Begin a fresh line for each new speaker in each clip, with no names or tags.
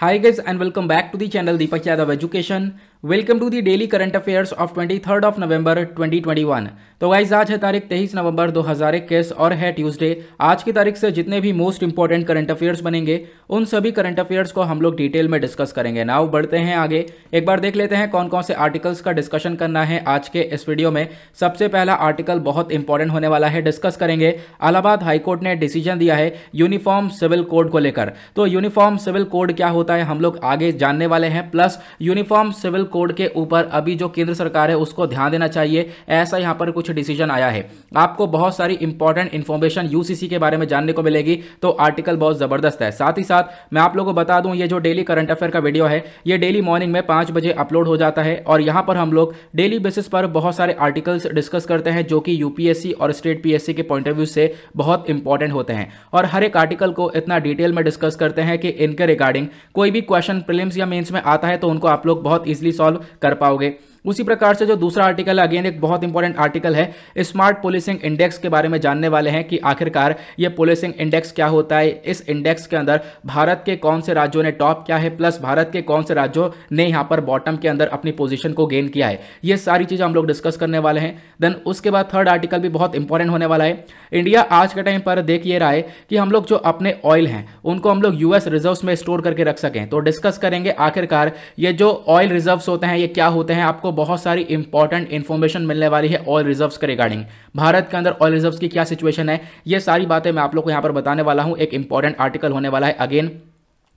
Hi guys and welcome back to the channel Deepak Yadav Education. Welcome to the daily current affairs of 23 of नवंबर 2021। तो guys आज है तारीख 23 नवंबर 2021 और है ट्यूसडे। आज की तारीख से जितने भी मोस्ट इंपॉर्टेंट करंट अफेयर्स बनेंगे उन सभी करंट अफेयर्स को हम लोग डिटेल में डिस्कस करेंगे। नाउ बढ़ते हैं आगे, एक बार देख लेते हैं कौन कौन से आर्टिकल्स का डिस्कशन करना है आज के इस वीडियो में। सबसे पहला आर्टिकल बहुत इंपॉर्टेंट होने वाला है, डिस्कस करेंगे। इलाहाबाद हाईकोर्ट ने डिसीजन दिया है यूनिफॉर्म सिविल कोड को लेकर। तो यूनिफॉर्म सिविल कोड क्या होता है हम लोग आगे जानने वाले हैं, प्लस यूनिफॉर्म सिविल कोड के ऊपर अभी जो केंद्र सरकार है उसको ध्यान देना चाहिए, ऐसा यहां पर कुछ डिसीजन आया है। आपको बहुत सारी इंपॉर्टेंट इंफॉर्मेशन यूसीसी के बारे में जानने को मिलेगी, तो आर्टिकल बहुत जबरदस्त है। साथ ही साथ मैं आप लोगों को बता दूं, ये जो डेली करंट अफेयर का वीडियो है ये डेली मॉर्निंग में 5 बजे अपलोड हो जाता है और यहां पर हम लोग डेली बेसिस पर बहुत सारे आर्टिकल्स डिस्कस करते हैं जो कि यूपीएससी और स्टेट पीएससी के पॉइंट ऑफ व्यू से बहुत इंपॉर्टेंट होते हैं और हर एक आर्टिकल को इतना डिटेल में डिस्कस करते हैं कि इनके रिगार्डिंग कोई भी क्वेश्चन प्रीलिम्स या मेंस में आता है तो उनको आप लोग बहुत इजीली सॉल्व कर पाओगे। उसी प्रकार से जो दूसरा आर्टिकल है, अगेन एक बहुत इंपॉर्टेंट आर्टिकल है, स्मार्ट पुलिसिंग इंडेक्स के बारे में जानने वाले हैं कि आखिरकार ये पुलिसिंग इंडेक्स क्या होता है। इस इंडेक्स के अंदर भारत के कौन से राज्यों ने टॉप किया है, प्लस भारत के कौन से राज्यों ने यहाँ पर बॉटम के अंदर अपनी पोजीशन को गेन किया है, ये सारी चीज़ हम लोग डिस्कस करने वाले हैं। देन उसके बाद थर्ड आर्टिकल भी बहुत इंपॉर्टेंट होने वाला है। इंडिया आज के टाइम पर देख ये रहा है कि हम लोग जो अपने ऑयल हैं उनको हम लोग यूएस रिजर्व्स में स्टोर करके रख सकें, तो डिस्कस करेंगे आखिरकार ये जो ऑयल रिजर्व्स होते हैं ये क्या होते हैं। आपको बहुत सारी इंपॉर्टेंट इंफॉर्मेशन मिलने वाली है ऑयल रिजर्व्स के रिगार्डिंग, भारत के अंदर ऑयल रिजर्व्स की क्या सिचुएशन है, ये सारी बातें मैं आप लोग को यहां पर बताने वाला हूं। एक इंपॉर्टेंट आर्टिकल होने वाला है अगेन।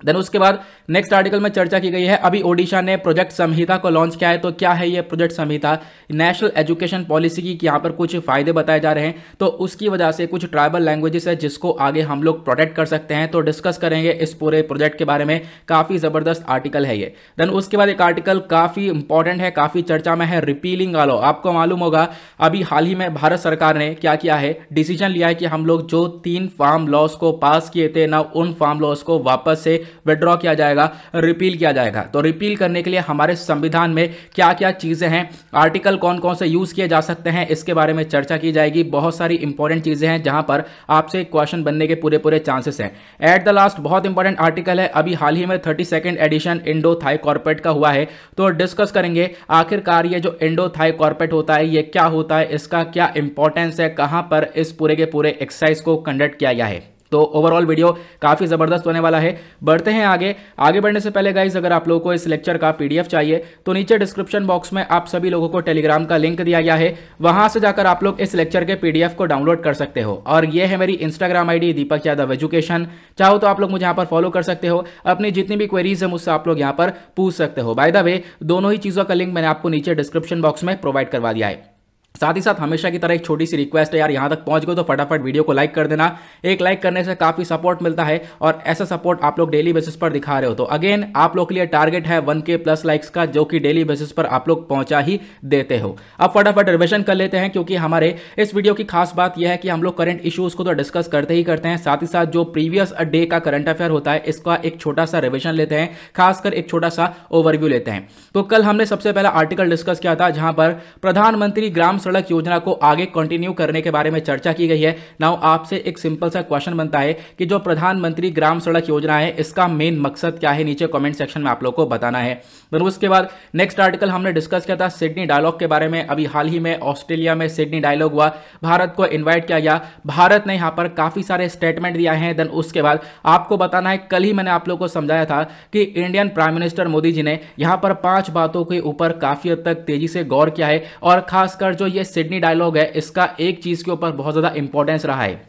देन उसके बाद नेक्स्ट आर्टिकल में चर्चा की गई है, अभी ओडिशा ने प्रोजेक्ट संहिता को लॉन्च किया है। तो क्या है ये प्रोजेक्ट संहिता? नेशनल एजुकेशन पॉलिसी की यहाँ पर कुछ फायदे बताए जा रहे हैं, तो उसकी वजह से कुछ ट्राइबल लैंग्वेजेस है जिसको आगे हम लोग प्रोटेक्ट कर सकते हैं, तो डिस्कस करेंगे इस पूरे प्रोजेक्ट के बारे में। काफी जबरदस्त आर्टिकल है ये। देन उसके बाद एक आर्टिकल काफी इंपॉर्टेंट है, काफी चर्चा में है, रिपीलिंग लॉ। आपको मालूम होगा अभी हाल ही में भारत सरकार ने क्या किया है, डिसीजन लिया है कि हम लोग जो 3 फार्म लॉज को पास किए थे ना, उन फार्म लॉज को वापस से विड्रॉ किया जाएगा, रिपील किया जाएगा। तो रिपील करने के लिए हमारे संविधान में क्या क्या चीजें हैं, आर्टिकल कौन कौन से यूज किए जा सकते हैं, इसके बारे में चर्चा की जाएगी। बहुत सारी इंपॉर्टेंट चीजें हैं जहां पर आपसे क्वेश्चन बनने के पूरे पूरे चांसेस हैं। एट द लास्ट बहुत इंपॉर्टेंट आर्टिकल है, अभी हाल ही में 32nd addition Indo Thai corporate का हुआ है, तो डिस्कस करेंगे आखिरकार ये जो इंडो थाई कॉर्पोरेट होता है ये क्या होता है, इसका क्या इंपॉर्टेंस है, कहां पर इस पूरे के पूरे एक्सरसाइज को कंडक्ट किया गया है। तो ओवरऑल वीडियो काफी जबरदस्त होने वाला है। बढ़ते हैं आगे। आगे बढ़ने से पहले गाइज अगर आप लोगों को इस लेक्चर का पीडीएफ चाहिए तो नीचे डिस्क्रिप्शन बॉक्स में आप सभी लोगों को टेलीग्राम का लिंक दिया गया है, वहां से जाकर आप लोग इस लेक्चर के पीडीएफ को डाउनलोड कर सकते हो। और ये है मेरी Instagram ID Deepak Yadav education, चाहो तो आप लोग मुझे यहाँ पर फॉलो कर सकते हो, अपनी जितनी भी क्वेरीज है मुझसे आप लोग यहाँ पर पूछ सकते हो। बाय द वे दोनों ही चीजों का लिंक मैंने आपको नीचे डिस्क्रिप्शन बॉक्स में प्रोवाइड करवा दिया है। साथ ही साथ हमेशा की तरह एक छोटी सी रिक्वेस्ट है यार, यहां तक पहुंच गए तो फटाफट वीडियो को लाइक कर देना। एक लाइक करने से काफी सपोर्ट मिलता है और ऐसा सपोर्ट आप लोग डेली बेसिस पर दिखा रहे हो। तो अगेन आप लोग के लिए टारगेट है 1K प्लस लाइक्स का, जो कि डेली बेसिस पर आप लोग पहुंचा ही देते हो। अब फटाफट रिविजन कर लेते हैं, क्योंकि हमारे इस वीडियो की खास बात यह है कि हम लोग करंट इश्यूज को तो डिस्कस करते ही करते हैं, साथ ही साथ जो प्रीवियस डे का करंट अफेयर होता है इसका एक छोटा सा रिविजन लेते हैं, खासकर एक छोटा सा ओवरव्यू लेते हैं। तो कल हमने सबसे पहला आर्टिकल डिस्कस किया था जहां पर प्रधानमंत्री ग्राम सड़क योजना को आगे कंटिन्यू करने के बारे में चर्चा की गई है। नाउ आपसे एक सिंपल सा क्वेश्चन बनता है कि जो प्रधानमंत्री ग्राम सड़क योजना है इसका मेन मकसद क्या है, नीचे कमेंट सेक्शन में आप लोगों को बताना है। फिर उसके बाद नेक्स्ट आर्टिकल हमने डिस्कस किया था सिडनी डायलॉग के बारे में। अभी हाल ही में ऑस्ट्रेलिया में सिडनी डायलॉग हुआ, भारत को इन्वाइट किया गया, भारत ने यहां पर काफी सारे स्टेटमेंट दिया है। देन उसके बाद आपको बताना है, कल ही मैंने आप लोगों को समझाया था कि Indian prime minister Modi ji ने यहां पर 5 बातों के ऊपर काफी हद तक तेजी से गौर किया है और खासकर जो ये सिडनी डायलॉग है इसका एक चीज के ऊपर बहुत ज्यादा इंपॉर्टेंस रहा है,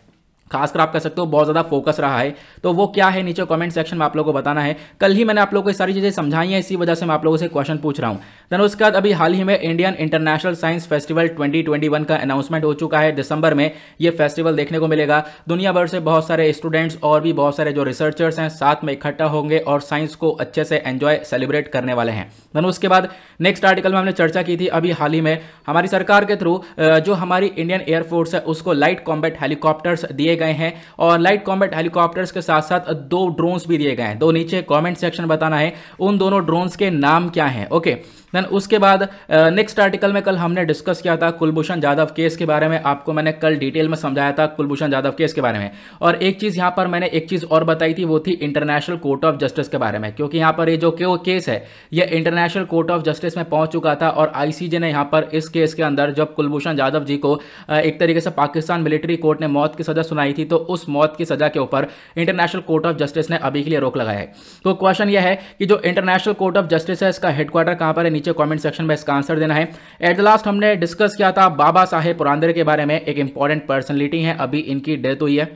खासकर आप कह सकते हो बहुत ज्यादा फोकस रहा है। तो वो क्या है नीचे कमेंट सेक्शन में आप लोगों को बताना है। कल ही मैंने आप लोगों को सारी चीजें समझाई हैं, इसी वजह से मैं आप लोगों से क्वेश्चन पूछ रहा हूं। देन उसके बाद अभी हाल ही में इंडियन इंटरनेशनल साइंस फेस्टिवल 2021 का अनाउंसमेंट हो चुका है। दिसंबर में ये फेस्टिवल देखने को मिलेगा। दुनिया भर से बहुत सारे स्टूडेंट्स और भी बहुत सारे जो रिसर्चर्स हैं साथ में इकट्ठा होंगे और साइंस को अच्छे से एंजॉय सेलिब्रेट करने वाले हैं। देन उसके बाद नेक्स्ट आर्टिकल में हमने चर्चा की थी, अभी हाल ही में हमारी सरकार के थ्रू जो हमारी इंडियन एयरफोर्स है उसको लाइट कॉम्बैट हेलीकॉप्टर्स दिए गए हैं और लाइट कॉम्बैट हेलीकॉप्टर्स के साथ साथ 2 ड्रोन्स भी दिए गए हैं। तो नीचे कमेंट सेक्शन में बताना है उन दोनों ड्रोन्स के नाम क्या हैं। ओके, देन उसके बाद नेक्स्ट आर्टिकल में कल हमने डिस्कस किया था कुलभूषण जाधव केस के बारे में। आपको मैंने कल डिटेल में समझाया था कुलभूषण जाधव केस के बारे में। और एक चीज़ यहाँ पर मैंने एक चीज़ और बताई थी, वो थी इंटरनेशनल कोर्ट ऑफ जस्टिस के बारे में, क्योंकि यहाँ पर ये जो केस है ये इंटरनेशनल कोर्ट ऑफ जस्टिस में पहुंच चुका था और आईसीजे ने यहाँ पर इस केस के अंदर जब कुलभूषण जाधव जी को एक तरीके से पाकिस्तान मिलिट्री कोर्ट ने मौत की सजा सुनाई थी, तो उस मौत की सजा के ऊपर इंटरनेशनल कोर्ट ऑफ जस्टिस ने अभी के लिए रोक लगाया है। तो क्वेश्चन यह है कि जो इंटरनेशनल कोर्ट ऑफ जस्टिस है इसका हेडक्वार्टर कहां पर है, नीचे कमेंट सेक्शन में इसका आंसर देना है। एट द लास्ट हमने डिस्कस किया था बाबा साहेब पुरंदरे के बारे में, एक इंपॉर्टेंट पर्सनैलिटी है, अभी इनकी डेथ हुई है,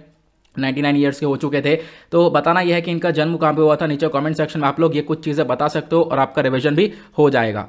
99 ईयर्स के हो चुके थे। तो बताना यह है कि इनका जन्म कहां पे हुआ था, नीचे कमेंट सेक्शन में आप लोग ये कुछ चीजें बता सकते हो और आपका रिवीजन भी हो जाएगा।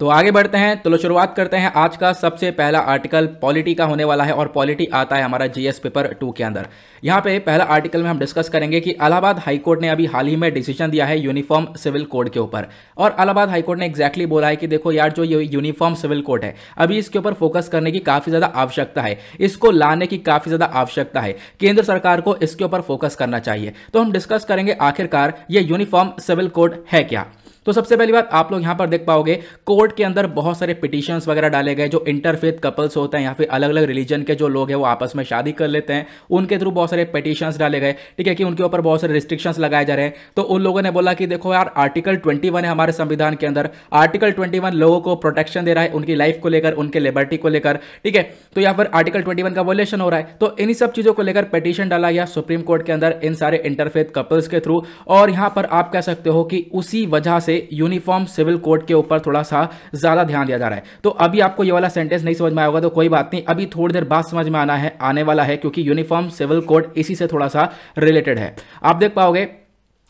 तो आगे बढ़ते हैं, तो शुरुआत करते हैं। आज का सबसे पहला आर्टिकल पॉलिटी का होने वाला है और पॉलिटी आता है हमारा जीएस पेपर 2 के अंदर। यहाँ पे पहला आर्टिकल में हम डिस्कस करेंगे कि इलाहाबाद हाईकोर्ट ने अभी हाल ही में डिसीजन दिया है यूनिफॉर्म सिविल कोड के ऊपर। और इलाहाबाद हाईकोर्ट ने एग्जैक्टली बोला है कि देखो यार, जो ये यूनिफॉर्म सिविल कोड है अभी इसके ऊपर फोकस करने की काफी ज्यादा आवश्यकता है, इसको लाने की काफी ज्यादा आवश्यकता है, केंद्र सरकार को इसके ऊपर फोकस करना चाहिए। तो हम डिस्कस करेंगे आखिरकार ये यूनिफॉर्म सिविल कोड है क्या। तो सबसे पहली बात आप लोग यहां पर देख पाओगे कोर्ट के अंदर बहुत सारे पिटीशंस वगैरह डाले गए, जो इंटरफेथ कपल्स होते हैं या फिर अलग अलग रिलीजन के जो लोग हैं वो आपस में शादी कर लेते हैं, उनके थ्रू बहुत सारे पिटीशंस डाले गए, ठीक है, कि उनके ऊपर बहुत सारे रिस्ट्रिक्शंस लगाए जा रहे हैं। तो उन लोगों ने बोला कि देखो यार, आर्टिकल 21 है हमारे संविधान के अंदर, आर्टिकल 21 लोगों को प्रोटेक्शन दे रहा है उनकी लाइफ को लेकर, उनके लिबर्टी को लेकर, ठीक है। तो यहाँ पर आर्टिकल 21 का वोलेशन हो रहा है, तो इन्हीं सब चीजों को लेकर पिटीशन डाला गया सुप्रीम कोर्ट के अंदर इन सारे इंटरफेथ कपल्स के थ्रू। और यहां पर आप कह सकते हो कि उसी वजह से यूनिफॉर्म सिविल कोड के ऊपर थोड़ा सा ज्यादा ध्यान दिया जा रहा है। तो अभी आपको ये वाला सेंटेंस नहीं समझ में आया होगा तो कोई बात नहीं, अभी थोड़ी देर बाद समझ में आने वाला है, क्योंकि यूनिफॉर्म सिविल कोड इसी से थोड़ा सा रिलेटेड है। आप देख पाओगे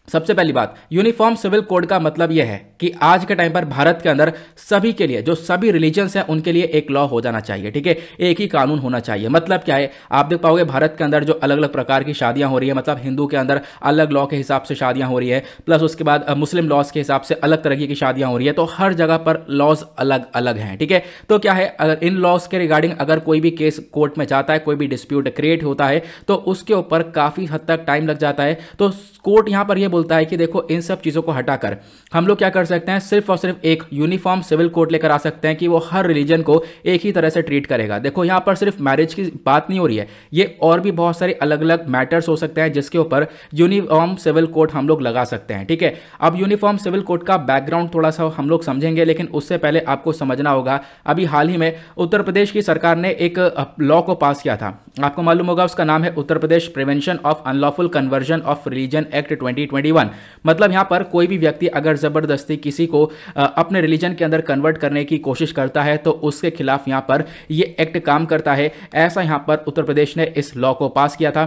सबसे पहली बात, यूनिफॉर्म सिविल कोड का मतलब यह है कि आज के टाइम पर भारत के अंदर सभी के लिए, जो सभी रिलीजन्स हैं उनके लिए एक लॉ हो जाना चाहिए, ठीक है, एक ही कानून होना चाहिए। मतलब क्या है, आप देख पाओगे भारत के अंदर जो अलग अलग प्रकार की शादियां हो रही है, मतलब हिंदू के अंदर अलग लॉ के हिसाब से शादियां हो रही है, प्लस उसके बाद मुस्लिम लॉज के हिसाब से अलग तरह की शादियां हो रही है, तो हर जगह पर लॉज अलग अलग हैं, ठीक है। तो क्या है, अगर इन लॉज के रिगार्डिंग अगर कोई भी केस कोर्ट में जाता है, कोई भी डिस्प्यूट क्रिएट होता है, तो उसके ऊपर काफी हद तक टाइम लग जाता है। तो कोर्ट यहां पर यह बोलता है कि देखो इन सब चीजों को हटाकर हम लोग क्या कर सकते हैं, सिर्फ और सिर्फ एक यूनिफॉर्म सिविल कोड लेकर आ सकते हैं कि वो हर रिलीजन को एक ही तरह से ट्रीट करेगा। देखो यहां पर सिर्फ मैरिज की बात नहीं हो रही है, ये और भी बहुत सारे अलग अलग मैटर्स हो सकते हैं जिसके ऊपर यूनिफॉर्म सिविल कोड हम लोग लगा सकते हैं, ठीक है। अब यूनिफॉर्म सिविल कोड का बैकग्राउंड थोड़ा सा हम लोग समझेंगे, लेकिन उससे पहले आपको समझना होगा अभी हाल ही में उत्तर प्रदेश की सरकार ने एक लॉ को पास किया था, आपको मालूम होगा उसका नाम है Uttar Pradesh prevention of unlawful conversion of religion act 2021। मतलब यहां पर कोई भी व्यक्ति अगर जबरदस्ती किसी को अपने रिलीजन के अंदर कन्वर्ट करने की कोशिश करता है तो उसके खिलाफ यहां पर यह एक्ट काम करता है। ऐसा यहां पर उत्तर प्रदेश ने इस लॉ को पास किया था।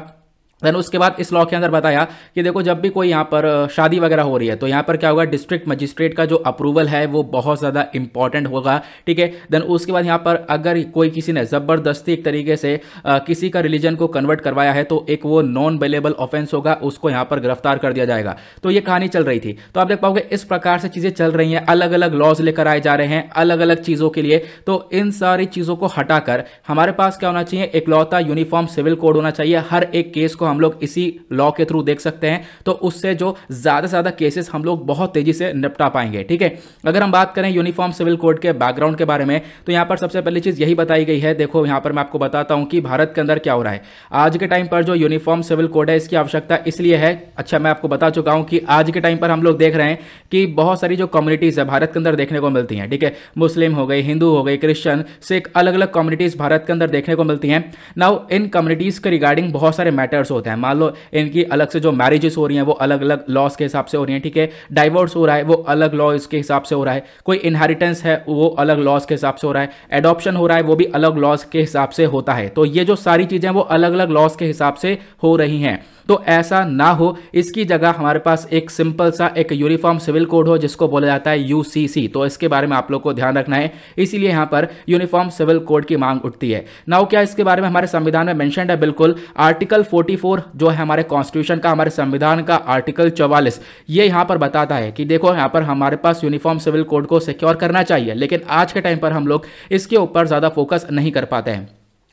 देन उसके बाद इस लॉ के अंदर बताया कि देखो जब भी कोई यहाँ पर शादी वगैरह हो रही है तो यहाँ पर क्या होगा, डिस्ट्रिक्ट मजिस्ट्रेट का जो अप्रूवल है वो बहुत ज़्यादा इंपॉर्टेंट होगा, ठीक है। देन उसके बाद यहाँ पर अगर कोई किसी ने ज़बरदस्ती एक तरीके से किसी का रिलीजन को कन्वर्ट करवाया है तो एक वो नॉन बेलेबल ऑफेंस होगा, उसको यहाँ पर गिरफ्तार कर दिया जाएगा। तो ये कहानी चल रही थी। तो आप देख पाओगे इस प्रकार से चीज़ें चल रही हैं, अलग अलग लॉज लेकर आए जा रहे हैं अलग अलग चीज़ों के लिए। तो इन सारी चीज़ों को हटाकर हमारे पास क्या होना चाहिए, एक लौता यूनिफॉर्म सिविल कोड होना चाहिए। हर एक केस को हम लोग इसी लॉ के थ्रू देख सकते हैं, तो उससे जो ज्यादा से ज्यादा केसेस हम लोग बहुत तेजी से निपटा पाएंगे, ठीक है। अगर हम बात करें यूनिफॉर्म सिविल कोड के बैकग्राउंड के बारे में तो यहां पर सबसे पहली चीज यही बताई गई है। देखो यहां पर मैं आपको बताता हूं कि भारत के अंदर क्या हो रहा है। आज के टाइम पर जो यूनिफॉर्म सिविल कोड है इसकी आवश्यकता इसलिए है, अच्छा मैं आपको बता चुका हूं कि आज के टाइम पर हम लोग देख रहे हैं कि बहुत सारी जो कम्युनिटीज है भारत के अंदर देखने को मिलती हैं, ठीक है। मुस्लिम हो गई, हिंदू हो गई, क्रिश्चियन, सिख, अलग अलग कम्युनिटीज भारत के अंदर देखने को मिलती हैं। नाउ इन कम्युनिटीज के रिगार्डिंग बहुत सारे मैटर्स होते हैं। मान लो इनकी अलग से जो मैरिजेस हो रही हैं वो अलग अलग लॉज के हिसाब से हो रही हैं, ठीक है। डाइवोर्स हो रहा है वो अलग लॉ इसके हिसाब से हो रहा है, कोई इनहेरिटेंस है वो अलग लॉज के हिसाब से हो रहा है, एडॉप्शन हो रहा है वो भी अलग लॉज के हिसाब से होता है। तो ये जो सारी चीजें वो अलग अलग लॉज के हिसाब से हो रही हैं। तो ऐसा ना हो, इसकी जगह हमारे पास एक सिंपल सा एक यूनिफॉर्म सिविल कोड हो जिसको बोला जाता है यूसीसी। तो इसके बारे में आप लोग को ध्यान रखना है, इसीलिए यहां पर यूनिफॉर्म सिविल कोड की मांग उठती है। नाउ क्या इसके बारे में हमारे संविधान में मेंशन्ड है, बिल्कुल। आर्टिकल 44 जो है हमारे कॉन्स्टिट्यूशन का, हमारे संविधान का आर्टिकल 44 ये यहां पर बताता है कि देखो यहां पर हमारे पास यूनिफॉर्म सिविल कोड को सिक्योर करना चाहिए, लेकिन आज के टाइम पर हम लोग इसके ऊपर ज्यादा फोकस नहीं कर पाते हैं।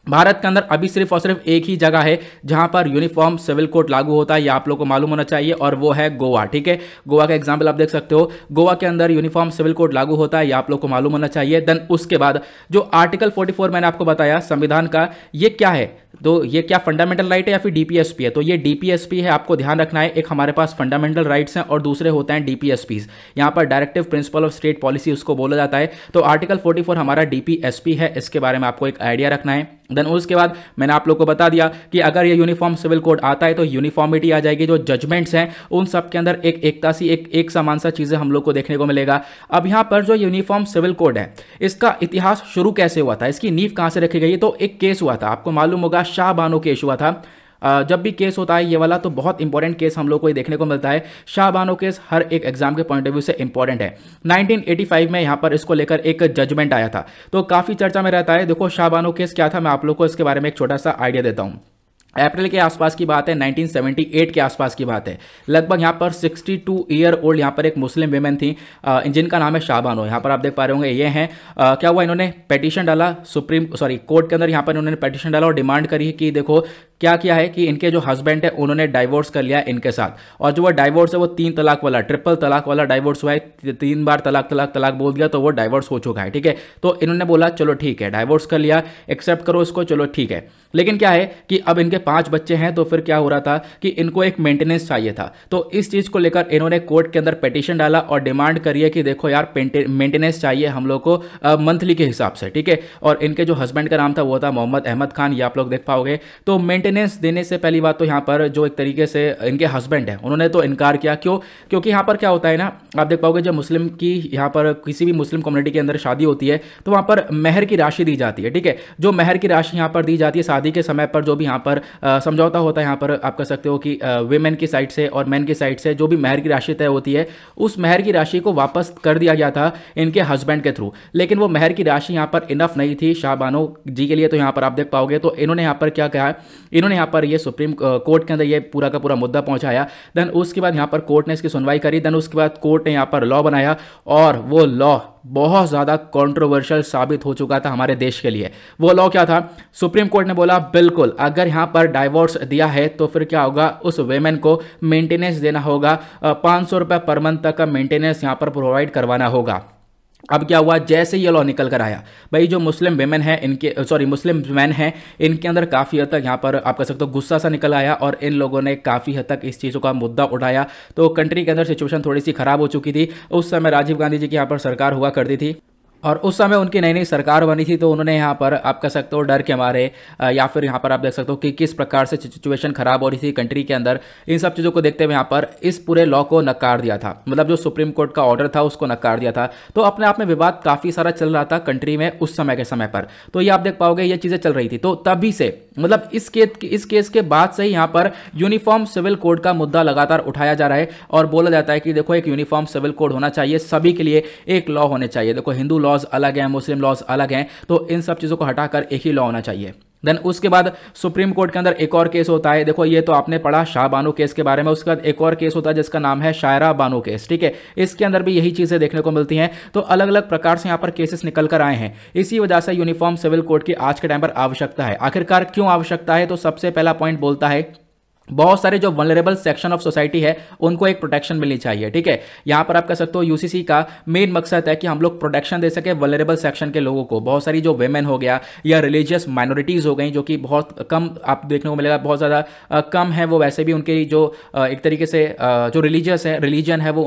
भारत के अंदर अभी सिर्फ और सिर्फ एक ही जगह है जहां पर यूनिफॉर्म सिविल कोड लागू होता है, ये आप लोग को मालूम होना चाहिए, और वो है गोवा। ठीक है, गोवा का एग्जाम्पल आप देख सकते हो, गोवा के अंदर यूनिफॉर्म सिविल कोड लागू होता है, ये आप लोग को मालूम होना चाहिए। देन उसके बाद जो आर्टिकल 44 मैंने आपको बताया संविधान का, ये क्या है, तो ये क्या फंडामेंटल राइट है या फिर डीपीएसपी है, तो ये डीपीएसपी है, आपको ध्यान रखना है। एक हमारे पास फंडामेंटल राइट्स हैं और दूसरे होते हैं डीपीएसपीज, यहाँ पर directive principle of state policy उसको बोला जाता है। तो आर्टिकल 44 हमारा डीपीएसपी है, इसके बारे में आपको एक आइडिया रखना है। देन उसके बाद मैंने आप लोग को बता दिया कि अगर ये यूनिफॉर्म सिविल कोड आता है तो यूनिफॉर्मिटी आ जाएगी, जो जजमेंट्स हैं उन सब के अंदर एक एकता सी एक समान सा चीज़ें हम लोग को देखने को मिलेगा। अब यहाँ पर जो यूनिफॉर्म सिविल कोड है, इसका इतिहास शुरू कैसे हुआ था, इसकी नींव कहाँ से रखी गई, तो एक केस हुआ था, आपको मालूम होगा शाह बानो केस हुआ था। जब भी केस होता है ये वाला तो बहुत इंपॉर्टेंट केस हम लोग को ये देखने को मिलता है। शाह बानो केस हर एक एग्जाम के पॉइंट ऑफ व्यू से इंपॉर्टेंट है। 1985 में यहाँ पर इसको लेकर एक जजमेंट आया था, तो काफ़ी चर्चा में रहता है। देखो शाह बानो केस क्या था, मैं आप लोग को इसके बारे में एक छोटा सा आइडिया देता हूँ। अप्रैल के आसपास की बात है, 1978 के आसपास की बात है। लगभग यहाँ पर 62 ईयर ओल्ड यहाँ पर एक मुस्लिम वीमेन थी, जिनका नाम है शाह बानो। यहाँ पर आप देख पा रहे होंगे ये हैं। क्या हुआ, इन्होंने पेटिशन डाला कोर्ट के अंदर, यहाँ पर इन्होंने पेटिशन डाला और डिमांड करी कि देखो क्या किया है कि इनके जो हस्बैंड है उन्होंने डाइवोर्स कर लिया इनके साथ, और जो वो डाइवोर्स है वो 3 तलाक वाला, ट्रिपल तलाक वाला डाइवोर्स हुआ है, 3 बार तलाक तलाक तलाक बोल दिया तो वो डाइवोर्स हो चुका है। ठीक है, तो इन्होंने बोला चलो ठीक है, डाइवोर्स कर लिया, एक्सेप्ट करो इसको, चलो ठीक है। लेकिन क्या है कि अब इनके 5 बच्चे हैं, तो फिर क्या हो रहा था कि इनको एक मेंटेनेंस चाहिए था। तो इस चीज़ को लेकर इन्होंने कोर्ट के अंदर पिटीशन डाला और डिमांड करी है कि देखो यार मेंटेनेंस चाहिए हम लोग को मंथली के हिसाब से। ठीक है, और इनके जो हस्बैंड का नाम था वो था मोहम्मद अहमद खान, ये आप लोग देख पाओगे। तो मेंटेनेंस देने से पहली बात तो यहाँ पर जो एक तरीके से इनके हस्बैंड है उन्होंने तो इनकार किया। क्यों? क्योंकि यहाँ पर क्या होता है ना, आप देख पाओगे जब मुस्लिम की यहाँ पर किसी भी मुस्लिम कम्युनिटी के अंदर शादी होती है तो वहाँ पर महर की राशि दी जाती है। ठीक है, जो महर की राशि यहाँ पर दी जाती है शादी के समय पर, जो भी यहाँ पर समझौता होता है, यहाँ पर आप कह सकते हो कि वेमेन की साइड से और मैन की साइड से जो भी महर की राशि तय होती है, उस महर की राशि को वापस कर दिया गया था इनके हस्बैंड के थ्रू। लेकिन वो महर की राशि यहाँ पर इनफ नहीं थी शाह बानो जी के लिए। तो यहाँ पर आप देख पाओगे तो इन्होंने यहाँ पर क्या कहा, इन्होंने यहाँ पर ये सुप्रीम कोर्ट के अंदर ये पूरा का पूरा मुद्दा पहुंचाया। देन उसके बाद यहाँ पर कोर्ट ने इसकी सुनवाई करी। देन उसके बाद कोर्ट ने यहाँ पर लॉ बनाया, और वो लॉ बहुत ज़्यादा कंट्रोवर्शियल साबित हो चुका था हमारे देश के लिए। वो लॉ क्या था? सुप्रीम कोर्ट ने बोला बिल्कुल अगर यहाँ पर डाइवोर्स दिया है तो फिर क्या होगा, उस वेमेन को मेंटेनेंस देना होगा, 500 रुपये पर मंथ तक का मेंटेनेंस यहाँ पर प्रोवाइड करवाना होगा। अब क्या हुआ, जैसे ये लॉ निकल कर आया, भाई जो मुस्लिम वेमेन है इनके मुस्लिम मैन हैं इनके अंदर काफ़ी हद तक यहाँ पर आप कह सकते हो गुस्सा सा निकल आया, और इन लोगों ने काफ़ी हद तक इस चीज़ों का मुद्दा उठाया। तो कंट्री के अंदर सिचुएशन थोड़ी सी खराब हो चुकी थी। उस समय राजीव गांधी जी की यहाँ पर सरकार हुआ करती थी, और उस समय उनकी नई नई सरकार बनी थी। तो उन्होंने यहाँ पर आप कह सकते हो डर के मारे, या फिर यहाँ पर आप देख सकते हो कि किस प्रकार से सिचुएशन खराब हो रही थी कंट्री के अंदर, इन सब चीज़ों को देखते हुए यहाँ पर इस पूरे लॉ को नकार दिया था। मतलब जो सुप्रीम कोर्ट का ऑर्डर था उसको नकार दिया था। तो अपने आप में विवाद काफ़ी सारा चल रहा था कंट्री में उस समय के समय पर। तो ये आप देख पाओगे ये चीज़ें चल रही थी। तो तभी से मतलब इस केस के बाद से ही यहाँ पर यूनिफॉर्म सिविल कोड का मुद्दा लगातार उठाया जा रहा है, और बोला जाता है कि देखो एक यूनिफॉर्म सिविल कोड होना चाहिए, सभी के लिए एक लॉ होने चाहिए। देखो हिंदू लॉज अलग हैं, मुस्लिम लॉज अलग हैं, तो इन सब चीज़ों को हटाकर एक ही लॉ होना चाहिए। देन उसके बाद सुप्रीम कोर्ट के अंदर एक और केस होता है। देखो ये तो आपने पढ़ा शाह बानो केस के बारे में। उसके बाद एक और केस होता है जिसका नाम है शायरा बानो केस। ठीक है, इसके अंदर भी यही चीज़ें देखने को मिलती हैं। तो अलग अलग प्रकार से यहाँ पर केसेस निकल कर आए हैं। इसी वजह से यूनिफॉर्म सिविल कोड की आज के टाइम पर आवश्यकता है। आखिरकार क्यों आवश्यकता है? तो सबसे पहला पॉइंट बोलता है बहुत सारे जो वल्नरेबल सेक्शन ऑफ सोसाइटी है उनको एक प्रोटेक्शन मिलनी चाहिए। ठीक है, यहाँ पर आप कह सकते हो यूसीसी का मेन मकसद है कि हम लोग प्रोटेक्शन दे सके वल्नरेबल सेक्शन के लोगों को। बहुत सारी जो वेमेन हो गया या रिलीजियस माइनॉरिटीज़ हो गई जो कि बहुत कम आप देखने को मिलेगा, बहुत ज़्यादा कम है वो, वैसे भी उनकी जो एक तरीके से जो रिलीजन है वो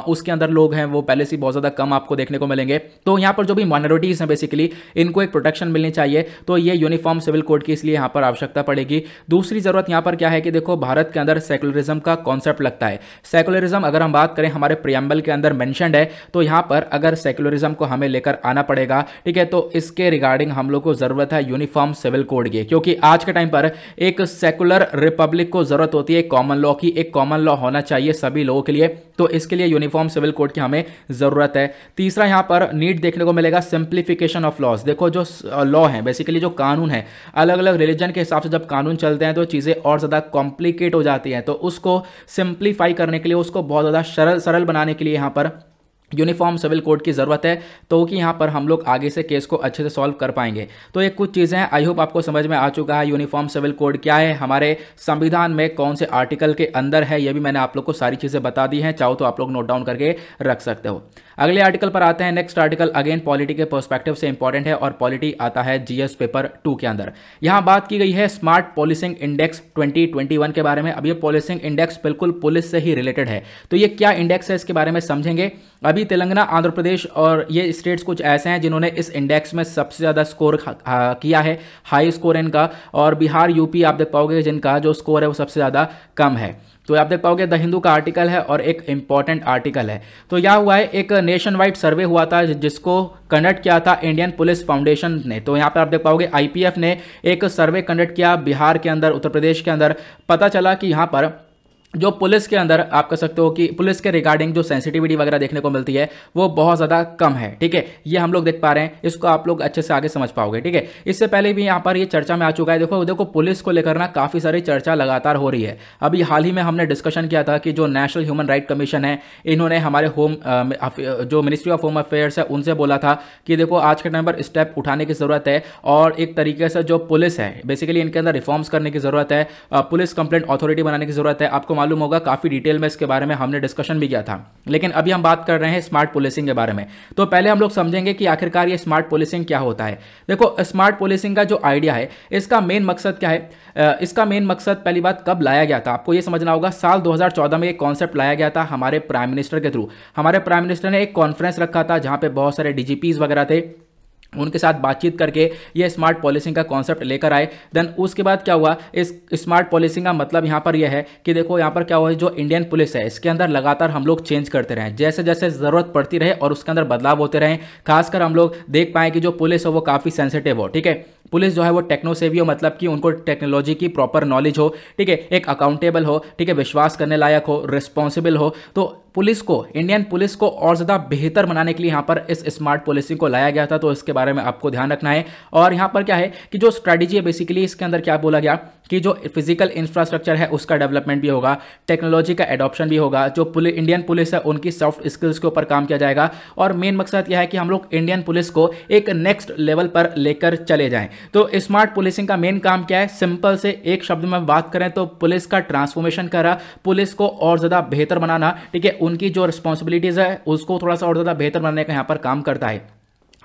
उसके अंदर लोग हैं वो पहले से बहुत ज़्यादा कम आपको देखने को मिलेंगे। तो यहाँ पर जो भी माइनॉरिटीज़ हैं बेसिकली इनको एक प्रोटेक्शन मिलनी चाहिए। तो ये यूनिफॉर्म सिविल कोड की इसलिए यहाँ पर आवश्यकता पड़ेगी। दूसरी ज़रूरत यहाँ पर क्या है कि देखो भारत के अंदर सेकुलरिज्म का कॉन्सेप्ट लगता है। सेकुलरिज्म अगर हम बात करें हमारे प्रियम्बल के अंदर मेंशन्ड है, तो यहां पर अगर सेकुलरिज्म को हमें लेकर आना पड़ेगा। ठीक है, तो इसके रिगार्डिंग हम लोग को जरूरत है यूनिफॉर्म सिविल कोड की, क्योंकि आज के टाइम पर एक सेकुलर रिपब्लिक को जरूरत होती है कॉमन लॉ की। एक कॉमन लॉ होना चाहिए सभी लोगों के लिए, तो इसके लिए यूनिफॉर्म सिविल कोड की हमें जरूरत है। तीसरा यहां पर नीड देखने को मिलेगा सिंप्लीफिकेशन ऑफ लॉज। देखो जो लॉ है बेसिकली जो कानून है, अलग अलग रिलीजन के हिसाब से जब कानून चलते हैं तो चीज़ें और ज़्यादा कॉम्प्लिकेट हो जाती हैं। तो उसको सिंप्लीफाई करने के लिए, उसको बहुत ज़्यादा सरल बनाने के लिए यहाँ पर यूनिफॉर्म सिविल कोड की ज़रूरत है, तो कि यहाँ पर हम लोग आगे से केस को अच्छे से सॉल्व कर पाएंगे। तो ये कुछ चीज़ें हैं, आई होप आपको समझ में आ चुका है। यूनिफॉर्म सिविल कोड क्या है, हमारे संविधान में कौन से आर्टिकल के अंदर है, ये भी मैंने आप लोग को सारी चीज़ें बता दी हैं, चाहो तो आप लोग नोट डाउन करके रख सकते हो। अगले आर्टिकल पर आते हैं। नेक्स्ट आर्टिकल अगेन पॉलिटी के पर्सपेक्टिव से इंपॉर्टेंट है और पॉलिटी आता है जीएस पेपर 2 के अंदर। यहाँ बात की गई है स्मार्ट पुलिसिंग इंडेक्स 2021 के बारे में। अब ये पुलिसिंग इंडेक्स बिल्कुल पुलिस से ही रिलेटेड है, तो ये क्या इंडेक्स है इसके बारे में समझेंगे। अभी तेलंगाना, आंध्र प्रदेश और ये स्टेट्स कुछ ऐसे हैं जिन्होंने इस इंडेक्स में सबसे ज़्यादा स्कोर किया है, हाई स्कोर इनका, और बिहार, यूपी आप देख पाओगे जिनका जो स्कोर है वो सबसे ज़्यादा कम है। तो आप देख पाओगे द हिंदू का आर्टिकल है और एक इंपॉर्टेंट आर्टिकल है। तो यह हुआ है, एक नेशन वाइड सर्वे हुआ था जिसको कंडक्ट किया था इंडियन पुलिस फाउंडेशन ने। तो यहाँ पर आप देख पाओगे आईपीएफ ने एक सर्वे कंडक्ट किया बिहार के अंदर, उत्तर प्रदेश के अंदर। पता चला कि यहाँ पर जो पुलिस के अंदर आप कह सकते हो कि पुलिस के रिगार्डिंग जो सेंसिटिविटी वगैरह देखने को मिलती है वो बहुत ज़्यादा कम है। ठीक है, ये हम लोग देख पा रहे हैं, इसको आप लोग अच्छे से आगे समझ पाओगे। ठीक है, इससे पहले भी यहाँ पर ये चर्चा में आ चुका है। देखो पुलिस को लेकर ना काफ़ी सारी चर्चा लगातार हो रही है। अभी हाल ही में हमने डिस्कशन किया था कि जो नेशनल ह्यूमन राइट कमीशन है, इन्होंने हमारे जो मिनिस्ट्री ऑफ होम अफेयर्स है उनसे बोला था कि देखो आज के टाइम पर स्टेप उठाने की ज़रूरत है और एक तरीके से जो पुलिस है बेसिकली इनके अंदर रिफॉर्म्स करने की ज़रूरत है, पुलिस कंप्लेंट अथॉरिटी बनाने की ज़रूरत है। आपको मालूम होगा काफी डिटेल में इसके बारे में हमने डिस्कशन भी किया था, लेकिन अभी हम बात कर रहे हैं स्मार्ट पुलिसिंग के बारे में। तो पहले हम लोग समझेंगे कि आखिरकार ये स्मार्ट पुलिसिंग क्या होता है। देखो स्मार्ट पुलिसिंग का जो आइडिया है, इसका मेन मकसद क्या है। इसका मेन मकसद पहली बात कब लाया गया था, आपको ये समझना होगा। साल 2014 में एक कॉन्सेप्ट लाया गया था हमारे प्राइम मिनिस्टर के थ्रू। हमारे प्राइम मिनिस्टर ने एक कॉन्फ्रेंस रखा था जहां पे बहुत सारे डीजीपीज वगैरह थे, उनके साथ बातचीत करके ये स्मार्ट पॉलिसिंग का कॉन्सेप्ट लेकर आए। देन उसके बाद क्या हुआ, इस स्मार्ट पॉलिसिंग का मतलब यहाँ पर यह है कि देखो यहाँ पर क्या हुआ, जो इंडियन पुलिस है इसके अंदर लगातार हम लोग चेंज करते रहें, जैसे जैसे ज़रूरत पड़ती रहे और उसके अंदर बदलाव होते रहें। खासकर हम लोग देख पाएँ कि जो पुलिस हो वो काफ़ी सेंसिटिव हो। ठीक है, पुलिस जो है वो टेक्नो सेवी हो, मतलब कि उनको टेक्नोलॉजी की प्रॉपर नॉलेज हो। ठीक है, एक अकाउंटेबल हो, ठीक है, विश्वास करने लायक हो, रिस्पॉन्सिबल हो। तो पुलिस को, इंडियन पुलिस को और ज़्यादा बेहतर बनाने के लिए यहाँ पर इस स्मार्ट पॉलिसिंग को लाया गया था। तो इसके बारे में आपको ध्यान रखना है। और यहाँ पर क्या है कि जो स्ट्रैटेजी है बेसिकली इसके अंदर क्या बोला गया कि जो फिजिकल इंफ्रास्ट्रक्चर है उसका डेवलपमेंट भी होगा, टेक्नोलॉजी का एडॉप्शन भी होगा, जो इंडियन पुलिस है उनकी सॉफ्ट स्किल्स के ऊपर काम किया जाएगा। और मेन मकसद यह है कि हम लोग इंडियन पुलिस को एक नेक्स्ट लेवल पर लेकर चले जाएं। तो स्मार्ट पुलिसिंग का मेन काम क्या है, सिंपल से एक शब्द में बात करें तो पुलिस का ट्रांसफॉर्मेशन करा, पुलिस को और ज़्यादा बेहतर बनाना। ठीक है, उनकी जो रिस्पॉन्सिबिलिटीज़ है उसको थोड़ा सा और ज़्यादा बेहतर बनाने का यहाँ पर काम करता है।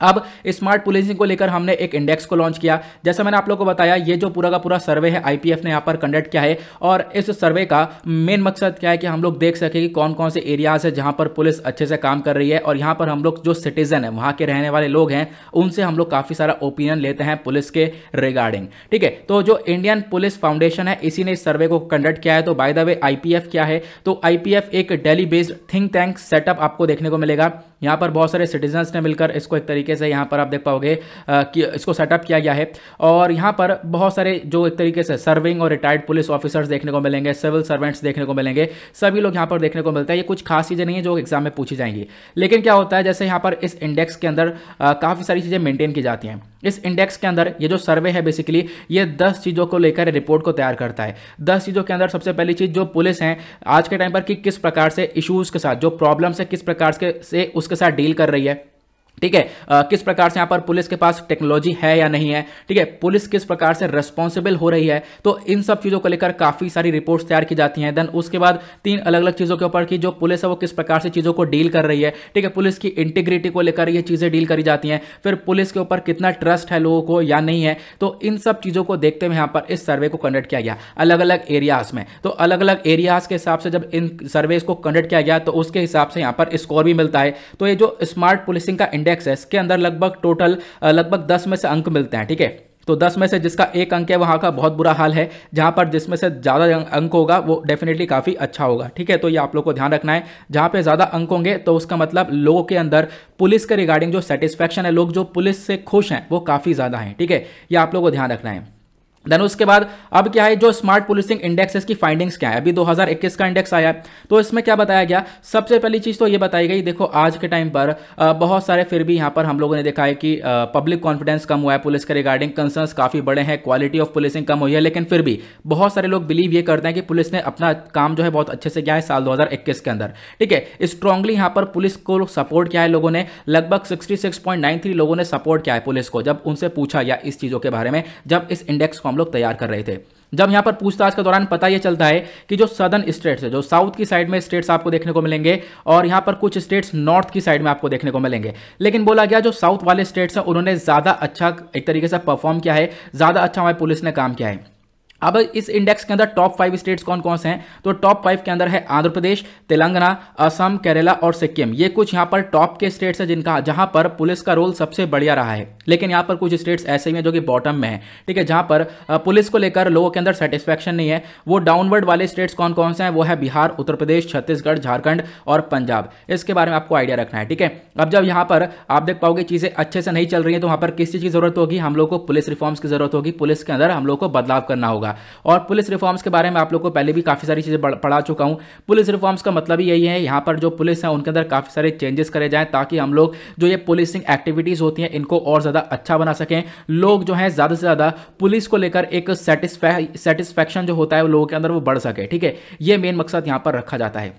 अब स्मार्ट पुलिसिंग को लेकर हमने एक इंडेक्स को लॉन्च किया। जैसा मैंने आप लोगों को बताया, ये जो पूरा का पूरा सर्वे है आईपीएफ ने यहाँ पर कंडक्ट किया है। और इस सर्वे का मेन मकसद क्या है कि हम लोग देख सकें कि कौन कौन से एरियाज है जहाँ पर पुलिस अच्छे से काम कर रही है, और यहाँ पर हम लोग जो सिटीजन है, वहाँ के रहने वाले लोग हैं, उनसे हम लोग काफ़ी सारा ओपिनियन लेते हैं पुलिस के रिगार्डिंग। ठीक है, तो जो इंडियन पुलिस फाउंडेशन है इसी ने इस सर्वे को कंडक्ट किया है। तो बाय द वे आईपीएफ क्या है, तो आईपीएफ एक Delhi based think tank setup आपको देखने को मिलेगा। यहाँ पर बहुत सारे सिटीजन्स ने मिलकर इसको एक तरीके से यहाँ पर आप देख पाओगे कि इसको सेटअप किया गया है। और यहाँ पर बहुत सारे जो एक तरीके से सर्विंग और रिटायर्ड पुलिस ऑफिसर्स देखने को मिलेंगे, सिविल सर्वेंट्स देखने को मिलेंगे, सभी लोग यहाँ पर देखने को मिलता है। ये कुछ खास चीज़ें नहीं है जो एग्जाम में पूछी जाएंगी, लेकिन क्या होता है जैसे यहाँ पर इस इंडेक्स के अंदर काफ़ी सारी चीज़ें मेंटेन की जाती हैं। इस इंडेक्स के अंदर ये जो सर्वे है बेसिकली ये 10 चीज़ों को लेकर रिपोर्ट को तैयार करता है। 10 चीज़ों के अंदर सबसे पहली चीज़ जो पुलिस है आज के टाइम पर कि किस प्रकार से इश्यूज़ के साथ, जो प्रॉब्लम्स है किस प्रकार से उसके साथ डील कर रही है। ठीक है, किस प्रकार से यहाँ पर पुलिस के पास टेक्नोलॉजी है या नहीं है। ठीक है, पुलिस किस प्रकार से रेस्पॉन्सिबल हो रही है। तो इन सब चीज़ों को लेकर काफ़ी सारी रिपोर्ट्स तैयार की जाती हैं। देन उसके बाद 3 अलग अलग चीज़ों के ऊपर कि जो पुलिस है वो किस प्रकार से चीज़ों को डील कर रही है। ठीक है, पुलिस की इंटीग्रिटी को लेकर ये चीज़ें डील करी जाती हैं। फिर पुलिस के ऊपर कितना ट्रस्ट है लोगों को या नहीं है। तो इन सब चीज़ों को देखते हुए यहाँ पर इस सर्वे को कंडक्ट किया गया अलग अलग एरियाज़ में। तो अलग अलग एरियाज़ के हिसाब से जब इन सर्वेज को कंडक्ट किया गया तो उसके हिसाब से यहाँ पर स्कोर भी मिलता है। तो ये जो स्मार्ट पुलिसिंग का इंडेक्स है इसके अंदर लगभग टोटल 10 में से अंक मिलते हैं। ठीक है, तो 10 में से जिसका 1 अंक है वहाँ का बहुत बुरा हाल है, जहाँ पर जिसमें से ज़्यादा अंक होगा वो डेफिनेटली काफ़ी अच्छा होगा। ठीक है, तो ये आप लोग को ध्यान रखना है। जहाँ पे ज़्यादा अंक होंगे तो उसका मतलब लोगों के अंदर पुलिस के रिगार्डिंग जो सेटिस्फैक्शन है, लोग जो पुलिस से खुश हैं वो काफ़ी ज़्यादा हैं। ठीक है, ये आप लोग को ध्यान रखना है। देन उसके बाद अब क्या है, जो स्मार्ट पुलिसिंग इंडेक्स इसकी फाइंडिंग्स क्या है, अभी 2021 का इंडेक्स आया है, तो इसमें क्या बताया गया, सबसे पहली चीज़ तो ये बताई गई, देखो आज के टाइम पर बहुत सारे फिर भी यहाँ पर हम लोगों ने देखा है कि पब्लिक कॉन्फिडेंस कम हुआ है पुलिस के रिगार्डिंग, कंसर्न्स काफ़ी बड़े हैं, क्वालिटी ऑफ पुलिसिंग कम हुई है, लेकिन फिर भी बहुत सारे लोग बिलीव ये करते हैं कि पुलिस ने अपना काम जो है बहुत अच्छे से किया है साल 2021 के अंदर। ठीक है, स्ट्रांगली यहाँ पर पुलिस को सपोर्ट किया है लोगों ने, लगभग 66.93 लोगों ने सपोर्ट किया है पुलिस को, जब उनसे पूछा गया इस चीज़ों के बारे में, जब इस इंडेक्स को हम लोग तैयार कर रहे थे। जब यहां पर पूछताछ के दौरान पता यह चलता है कि जो सदर्न स्टेट्स है, जो साउथ की साइड में स्टेट्स आपको देखने को मिलेंगे, और यहां पर कुछ स्टेट्स नॉर्थ की साइड में आपको देखने को मिलेंगे, लेकिन बोला गया जो साउथ वाले स्टेट्स हैं उन्होंने ज्यादा अच्छा एक तरीके से परफॉर्म किया है, ज्यादा अच्छा हमारी पुलिस ने काम किया है। अब इस इंडेक्स के अंदर टॉप 5 स्टेट्स कौन कौन से हैं, तो टॉप 5 के अंदर है आंध्र प्रदेश, तेलंगाना, असम, केरला और सिक्किम। ये कुछ यहां पर टॉप के स्टेट्स हैं जिनका जहां पर पुलिस का रोल सबसे बढ़िया रहा है। लेकिन यहां पर कुछ स्टेट्स ऐसे ही हैं जो कि बॉटम में है, ठीक है, जहां पर पुलिस को लेकर लोगों के अंदर सेटिस्फैक्शन नहीं है। वो डाउनवर्ड वाले स्टेट्स कौन कौन से हैं, वो है बिहार, उत्तर प्रदेश, छत्तीसगढ़, झारखंड और पंजाब। इसके बारे में आपको आइडिया रखना है। ठीक है, अब जब यहां पर आप देख पाओगे चीजें अच्छे से नहीं चल रही है, तो वहां पर किस चीज की जरूरत होगी, हम लोग को पुलिस रिफॉर्म्स की जरूरत होगी, पुलिस के अंदर हम लोग को बदलाव करना होगा। और पुलिस रिफॉर्म्स के बारे में आप लोग को पहले भी काफी सारी चीजें पढ़ा चुका हूं। पुलिस रिफॉर्म्स का मतलब ही यही है, यहां पर जो पुलिस है उनके अंदर काफी सारे चेंजेस करे जाएं, ताकि हम लोग जो ये पुलिसिंग एक्टिविटीज होती हैं इनको और ज्यादा अच्छा बना सकें। लोग जो है ज्यादा से ज्यादा पुलिस को लेकर एक सेटिस्फैक्शन जो होता है वो लोगों के अंदर वो बढ़ सके। ठीक है, ये मेन मकसद यहां पर रखा जाता है।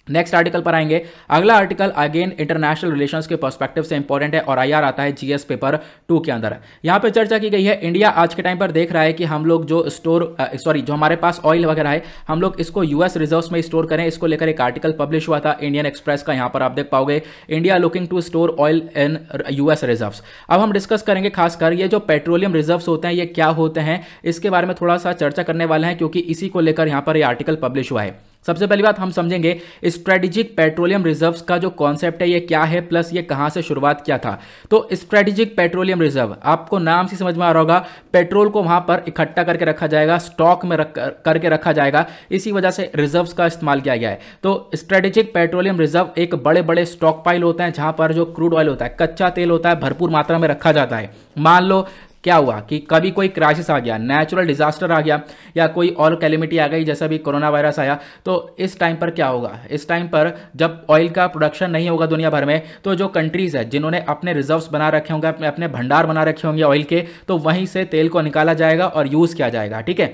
नेक्स्ट आर्टिकल पर आएंगे। अगला आर्टिकल अगेन इंटरनेशनल रिलेशंस के पर्सपेक्टिव से इंपॉर्टेंट है और आईआर आता है जीएस पेपर 2 के अंदर। यहां पे चर्चा की गई है, इंडिया आज के टाइम पर देख रहा है कि हम लोग जो जो हमारे पास ऑयल वगैरह है, हम लोग इसको यूएस रिजर्व्स में स्टोर करें। इसको लेकर एक आर्टिकल पब्लिश हुआ था इंडियन एक्सप्रेस का, यहां पर आप देख पाओगे India looking to store oil in US reserves. अब हम डिस्कस करेंगे खासकर ये जो पेट्रोलियम रिजर्व्स होते हैं ये क्या होते हैं, इसके बारे में थोड़ा सा चर्चा करने वाले हैं, क्योंकि इसी को लेकर यहां पर ये आर्टिकल पब्लिश हुआ है। सबसे पहली बात हम समझेंगे स्ट्रेटेजिक पेट्रोलियम रिजर्व्स का जो कॉन्सेप्ट है ये क्या है, प्लस ये कहां से शुरुआत किया था। तो स्ट्रेटेजिक पेट्रोलियम रिजर्व, आपको नाम से समझ में आ रहा होगा, पेट्रोल को वहां पर इकट्ठा करके रखा जाएगा, स्टॉक में करके रखा जाएगा, इसी वजह से रिजर्व्स का इस्तेमाल किया गया है। तो स्ट्रेटेजिक पेट्रोलियम रिजर्व एक बड़े बड़े स्टॉक पाइल होते हैं जहां पर जो क्रूड ऑयल होता है, कच्चा तेल होता है, भरपूर मात्रा में रखा जाता है। मान लो क्या हुआ कि कभी कोई क्राइसिस आ गया, नेचुरल डिजास्टर आ गया, या कोई और कैलेमिटी आ गई, जैसा भी कोरोना वायरस आया, तो इस टाइम पर क्या होगा, इस टाइम पर जब ऑयल का प्रोडक्शन नहीं होगा दुनिया भर में, तो जो कंट्रीज है जिन्होंने अपने रिजर्व्स बना रखे होंगे, अपने भंडार बना रखे होंगे ऑयल के, तो वहीं से तेल को निकाला जाएगा और यूज किया जाएगा। ठीक है,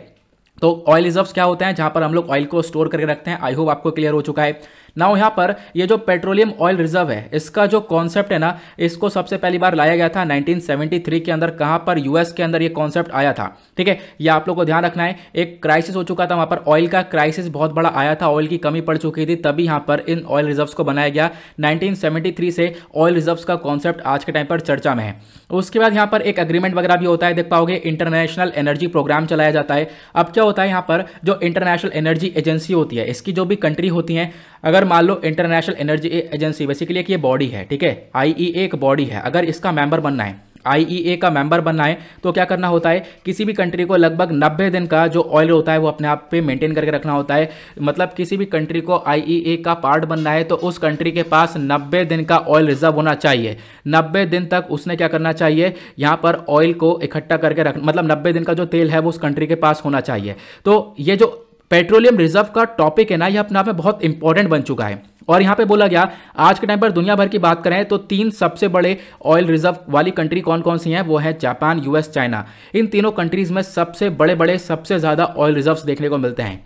तो ऑयल रिजर्व्स क्या होते हैं, जहां पर हम लोग ऑयल को स्टोर करके रखते हैं। आई होप आपको क्लियर हो चुका है। नाउ यहाँ पर ये जो पेट्रोलियम ऑयल रिजर्व है, इसका जो कॉन्सेप्ट है ना, इसको सबसे पहली बार लाया गया था 1973 के अंदर। कहाँ पर, यूएस के अंदर ये कॉन्सेप्ट आया था। ठीक है, ये आप लोग को ध्यान रखना है। एक क्राइसिस हो चुका था वहां पर, ऑयल का क्राइसिस बहुत बड़ा आया था, ऑयल की कमी पड़ चुकी थी, तभी यहाँ पर इन ऑयल रिजर्व्स को बनाया गया। 1973 से ऑयल रिजर्व्स का कॉन्सेप्ट आज के टाइम पर चर्चा में है। उसके बाद यहाँ पर एक अग्रीमेंट वगैरह भी होता है, देख पाओगे इंटरनेशनल एनर्जी प्रोग्राम चलाया जाता है। अब क्या होता है, यहाँ पर जो इंटरनेशनल एनर्जी एजेंसी होती है, इसकी जो भी कंट्री होती हैं, अगर मान लो इंटरनेशनल एनर्जी एजेंसी बेसिकली एक ये बॉडी है, ठीक है, आईईए एक बॉडी है, अगर इसका मेंबर बनना है, आईईए का मेंबर बनना है, तो क्या करना होता है, किसी भी कंट्री को लगभग 90 दिन का जो ऑयल होता है वो अपने आप पे मेंटेन करके रखना होता है। मतलब किसी भी कंट्री को आईईए का पार्ट बनना है तो उस कंट्री के पास 90 दिन का ऑयल रिजर्व होना चाहिए। 90 दिन तक उसने क्या करना चाहिए, यहाँ पर ऑयल को इकट्ठा करके रख, मतलब 90 दिन का जो तेल है वो उस कंट्री के पास होना चाहिए। तो ये जो पेट्रोलियम रिजर्व का टॉपिक है ना, ये अपने आप में बहुत इंपॉर्टेंट बन चुका है। और यहां पे बोला गया आज के टाइम पर दुनिया भर की बात करें तो 3 सबसे बड़े ऑयल रिजर्व वाली कंट्री कौन कौन सी हैं, वो है जापान, यूएस, चाइना। इन तीनों कंट्रीज में सबसे बड़े सबसे ज्यादा ऑयल रिजर्व्स देखने को मिलते हैं।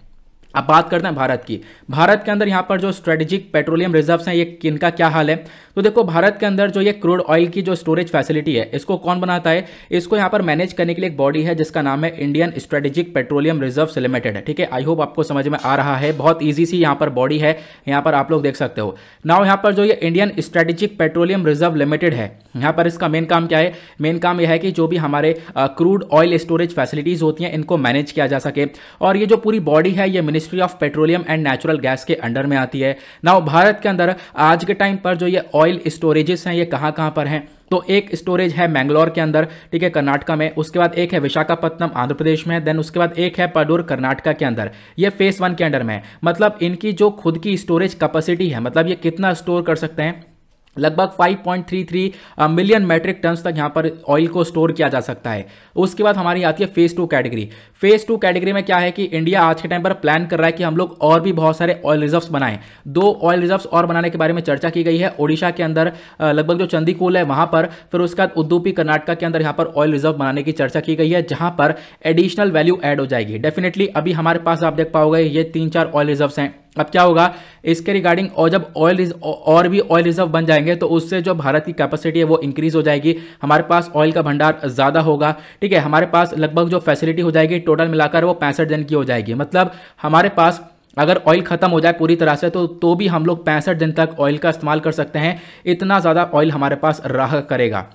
अब बात करते हैं भारत की। भारत के अंदर यहाँ पर जो स्ट्रेटेजिक पेट्रोलियम रिजर्व्स हैं, ये किनका क्या हाल है, तो देखो भारत के अंदर जो ये क्रूड ऑयल की जो स्टोरेज फैसिलिटी है, इसको कौन बनाता है, इसको यहाँ पर मैनेज करने के लिए एक बॉडी है जिसका नाम है Indian strategic petroleum reserves limited है। ठीक है, आई होप आपको समझ में आ रहा है, बहुत ईजी सी यहाँ पर बॉडी है, यहाँ पर आप लोग देख सकते हो। नाउ यहाँ पर जो ये Indian strategic petroleum reserve limited है, यहाँ पर इसका मेन काम क्या है, मेन काम यह है कि जो भी हमारे क्रूड ऑयल स्टोरेज फैसिलिटीज होती हैं इनको मैनेज किया जा सके। और ये जो पूरी बॉडी है ये ministry of petroleum and natural gas के अंडर में आती है। नाउ भारत के अंदर आज के टाइम पर जो ये ऑयल स्टोरेजेस हैं ये कहां कहां पर हैं, तो एक स्टोरेज है मैंगलोर के अंदर, ठीक है, कर्नाटका में। उसके बाद एक है विशाखापत्तनम आंध्र प्रदेश में। देन उसके बाद एक है पडूर कर्नाटका के अंदर, ये फेज 1 के अंडर में है। मतलब इनकी जो खुद की स्टोरेज कैपेसिटी है, मतलब ये कितना स्टोर कर सकते हैं, लगभग 5.33 मिलियन मैट्रिक टन्स तक यहाँ पर ऑयल को स्टोर किया जा सकता है। उसके बाद हमारी आती है फेज 2 कैटेगरी। फेज 2 कैटेगरी में क्या है कि इंडिया आज के टाइम पर प्लान कर रहा है कि हम लोग और भी बहुत सारे ऑयल रिजर्व्स बनाएं। 2 ऑयल रिजर्व्स और बनाने के बारे में चर्चा की गई है। ओडिशा के अंदर लगभग जो चंदीकूल है वहां पर, फिर उसके बाद उदुपी कर्नाटका के अंदर यहाँ पर ऑयल रिजर्व बनाने की चर्चा की गई है, जहां पर एडिशनल वैल्यू ऐड हो जाएगी। डेफिनेटली अभी हमारे पास आप देख पाओगे ये 3-4 ऑयल रिजर्व्स हैं। अब क्या होगा इसके रिगार्डिंग, और जब और भी ऑयल रिजर्व बन जाएंगे तो उससे जो भारत की कैपेसिटी है वो इंक्रीज हो जाएगी, हमारे पास ऑयल का भंडार ज्यादा होगा। ठीक है, हमारे पास लगभग जो फैसिलिटी हो जाएगी टोटल मिलाकर वो 65 दिन की हो जाएगी। मतलब हमारे पास अगर ऑयल खत्म हो जाए पूरी तरह से तो भी हम लोग 65 दिन तक ऑयल का इस्तेमाल कर सकते हैं। इतना ज़्यादा ऑयल हमारे पास रहा करेगा,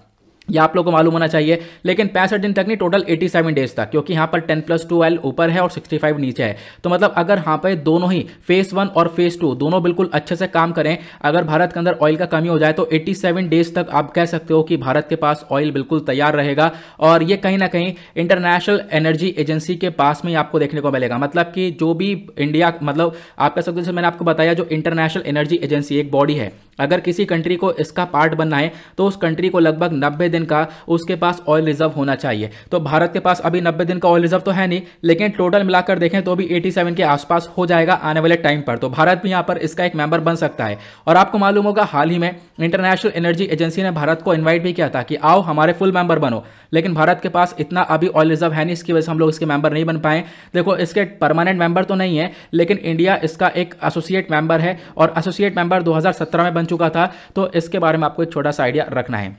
ये आप लोग को मालूम होना चाहिए। लेकिन 65 दिन तक नहीं, टोटल 87 डेज तक, क्योंकि यहाँ पर 10+2 ऑयल ऊपर है और 65 नीचे है। तो मतलब अगर यहाँ पे दोनों ही फेज 1 और फेज 2 दोनों बिल्कुल अच्छे से काम करें, अगर भारत के अंदर ऑयल का कमी हो जाए तो 87 डेज तक आप कह सकते हो कि भारत के पास ऑयल बिल्कुल तैयार रहेगा। और ये कहीं ना कहीं इंटरनेशनल एनर्जी एजेंसी के पास में आपको देखने को मिलेगा। मतलब कि जो भी इंडिया, मतलब आप कह सकते हो, जैसे मैंने आपको बताया, जो इंटरनेशनल एनर्जी एजेंसी एक बॉडी है, अगर किसी कंट्री को इसका पार्ट बनना है तो उस कंट्री को लगभग 90 दिन का उसके पास ऑयल रिजर्व होना चाहिए। तो भारत के पास अभी 90 दिन का ऑयल रिजर्व तो है नहीं, लेकिन टोटल मिलाकर देखें तो भी 87 के आसपास हो जाएगा आने वाले टाइम पर। तो भारत भी यहां पर इसका एक मेंबर बन सकता है। और आपको मालूम होगा हाल ही में इंटरनेशनल एनर्जी एजेंसी ने भारत को इन्वाइट भी किया था कि आओ हमारे फुल मेंबर बनो, लेकिन भारत के पास इतना अभी ऑयल रिजर्व है नहीं, इसकी वजह से हम लोग इसके मेंबर नहीं बन पाए। देखो इसके परमानेंट मेंबर तो नहीं है, लेकिन इंडिया इसका एक एसोसिएट मेंबर है और एसोसिएट मेंबर 2017 में बन चुका था। तो इसके बारे में आपको एक छोटा सा आइडिया रखना है।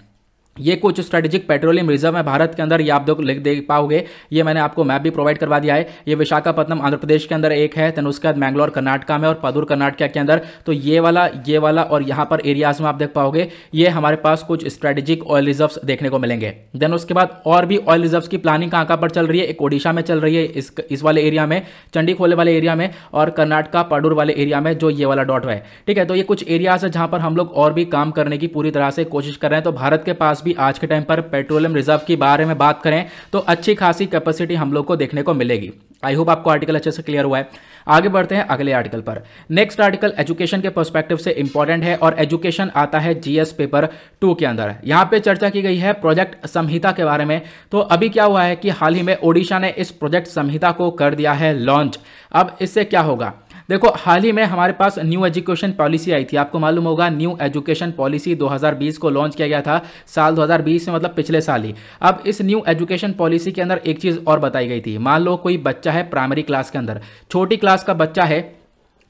ये कुछ स्ट्रेटेजिक पेट्रोलियम रिजर्व है भारत के अंदर, ये आप देख पाओगे। ये मैंने आपको मैप भी प्रोवाइड करवा दिया है। ये विशाखापत्तनम आंध्र प्रदेश के अंदर एक है, देन उसके बाद मैंगलोर कर्नाटका में और पदूर कर्नाटका के अंदर। तो ये वाला और यहाँ पर एरियाज में आप देख पाओगे ये हमारे पास कुछ स्ट्रेटेजिक ऑयल रिजर्व्स देखने को मिलेंगे। देन उसके बाद और भी ऑयल रिजर्व्स की प्लानिंग कहाँ पर चल रही है, एक ओडिशा में चल रही है, इस वाले एरिया में, चंडीखोले वाले एरिया में, और कर्नाटका पडूर वाले एरिया में, जो ये वाला डॉट है। ठीक है, तो ये कुछ एरियाज है जहां पर हम लोग और भी काम करने की पूरी तरह से कोशिश कर रहे हैं। तो भारत के पास भी आज के टाइम पर पेट्रोलियम रिजर्व के बारे में बात करें तो अच्छी खासी कैपेसिटी हम लोग को देखने को मिलेगी। आई होप आपको आर्टिकल अच्छे से क्लियर हुआ है। आगे बढ़ते हैं अगले आर्टिकल पर। नेक्स्ट आर्टिकल एजुकेशन के पर्सपेक्टिव से इंपॉर्टेंट है और एजुकेशन आता है जीएस पेपर 2 के अंदर। यहां पे चर्चा की गई है प्रोजेक्ट संहिता के बारे में। तो अभी क्या हुआ है कि हाल ही में ओडिशा ने इस प्रोजेक्ट संहिता को कर दिया है लॉन्च। अब इससे क्या होगा, देखो हाल ही में हमारे पास न्यू एजुकेशन पॉलिसी आई थी, आपको मालूम होगा न्यू एजुकेशन पॉलिसी 2020 को लॉन्च किया गया था, साल 2020 में, मतलब पिछले साल ही। अब इस न्यू एजुकेशन पॉलिसी के अंदर एक चीज़ और बताई गई थी। मान लो कोई बच्चा है प्राइमरी क्लास के अंदर, छोटी क्लास का बच्चा है,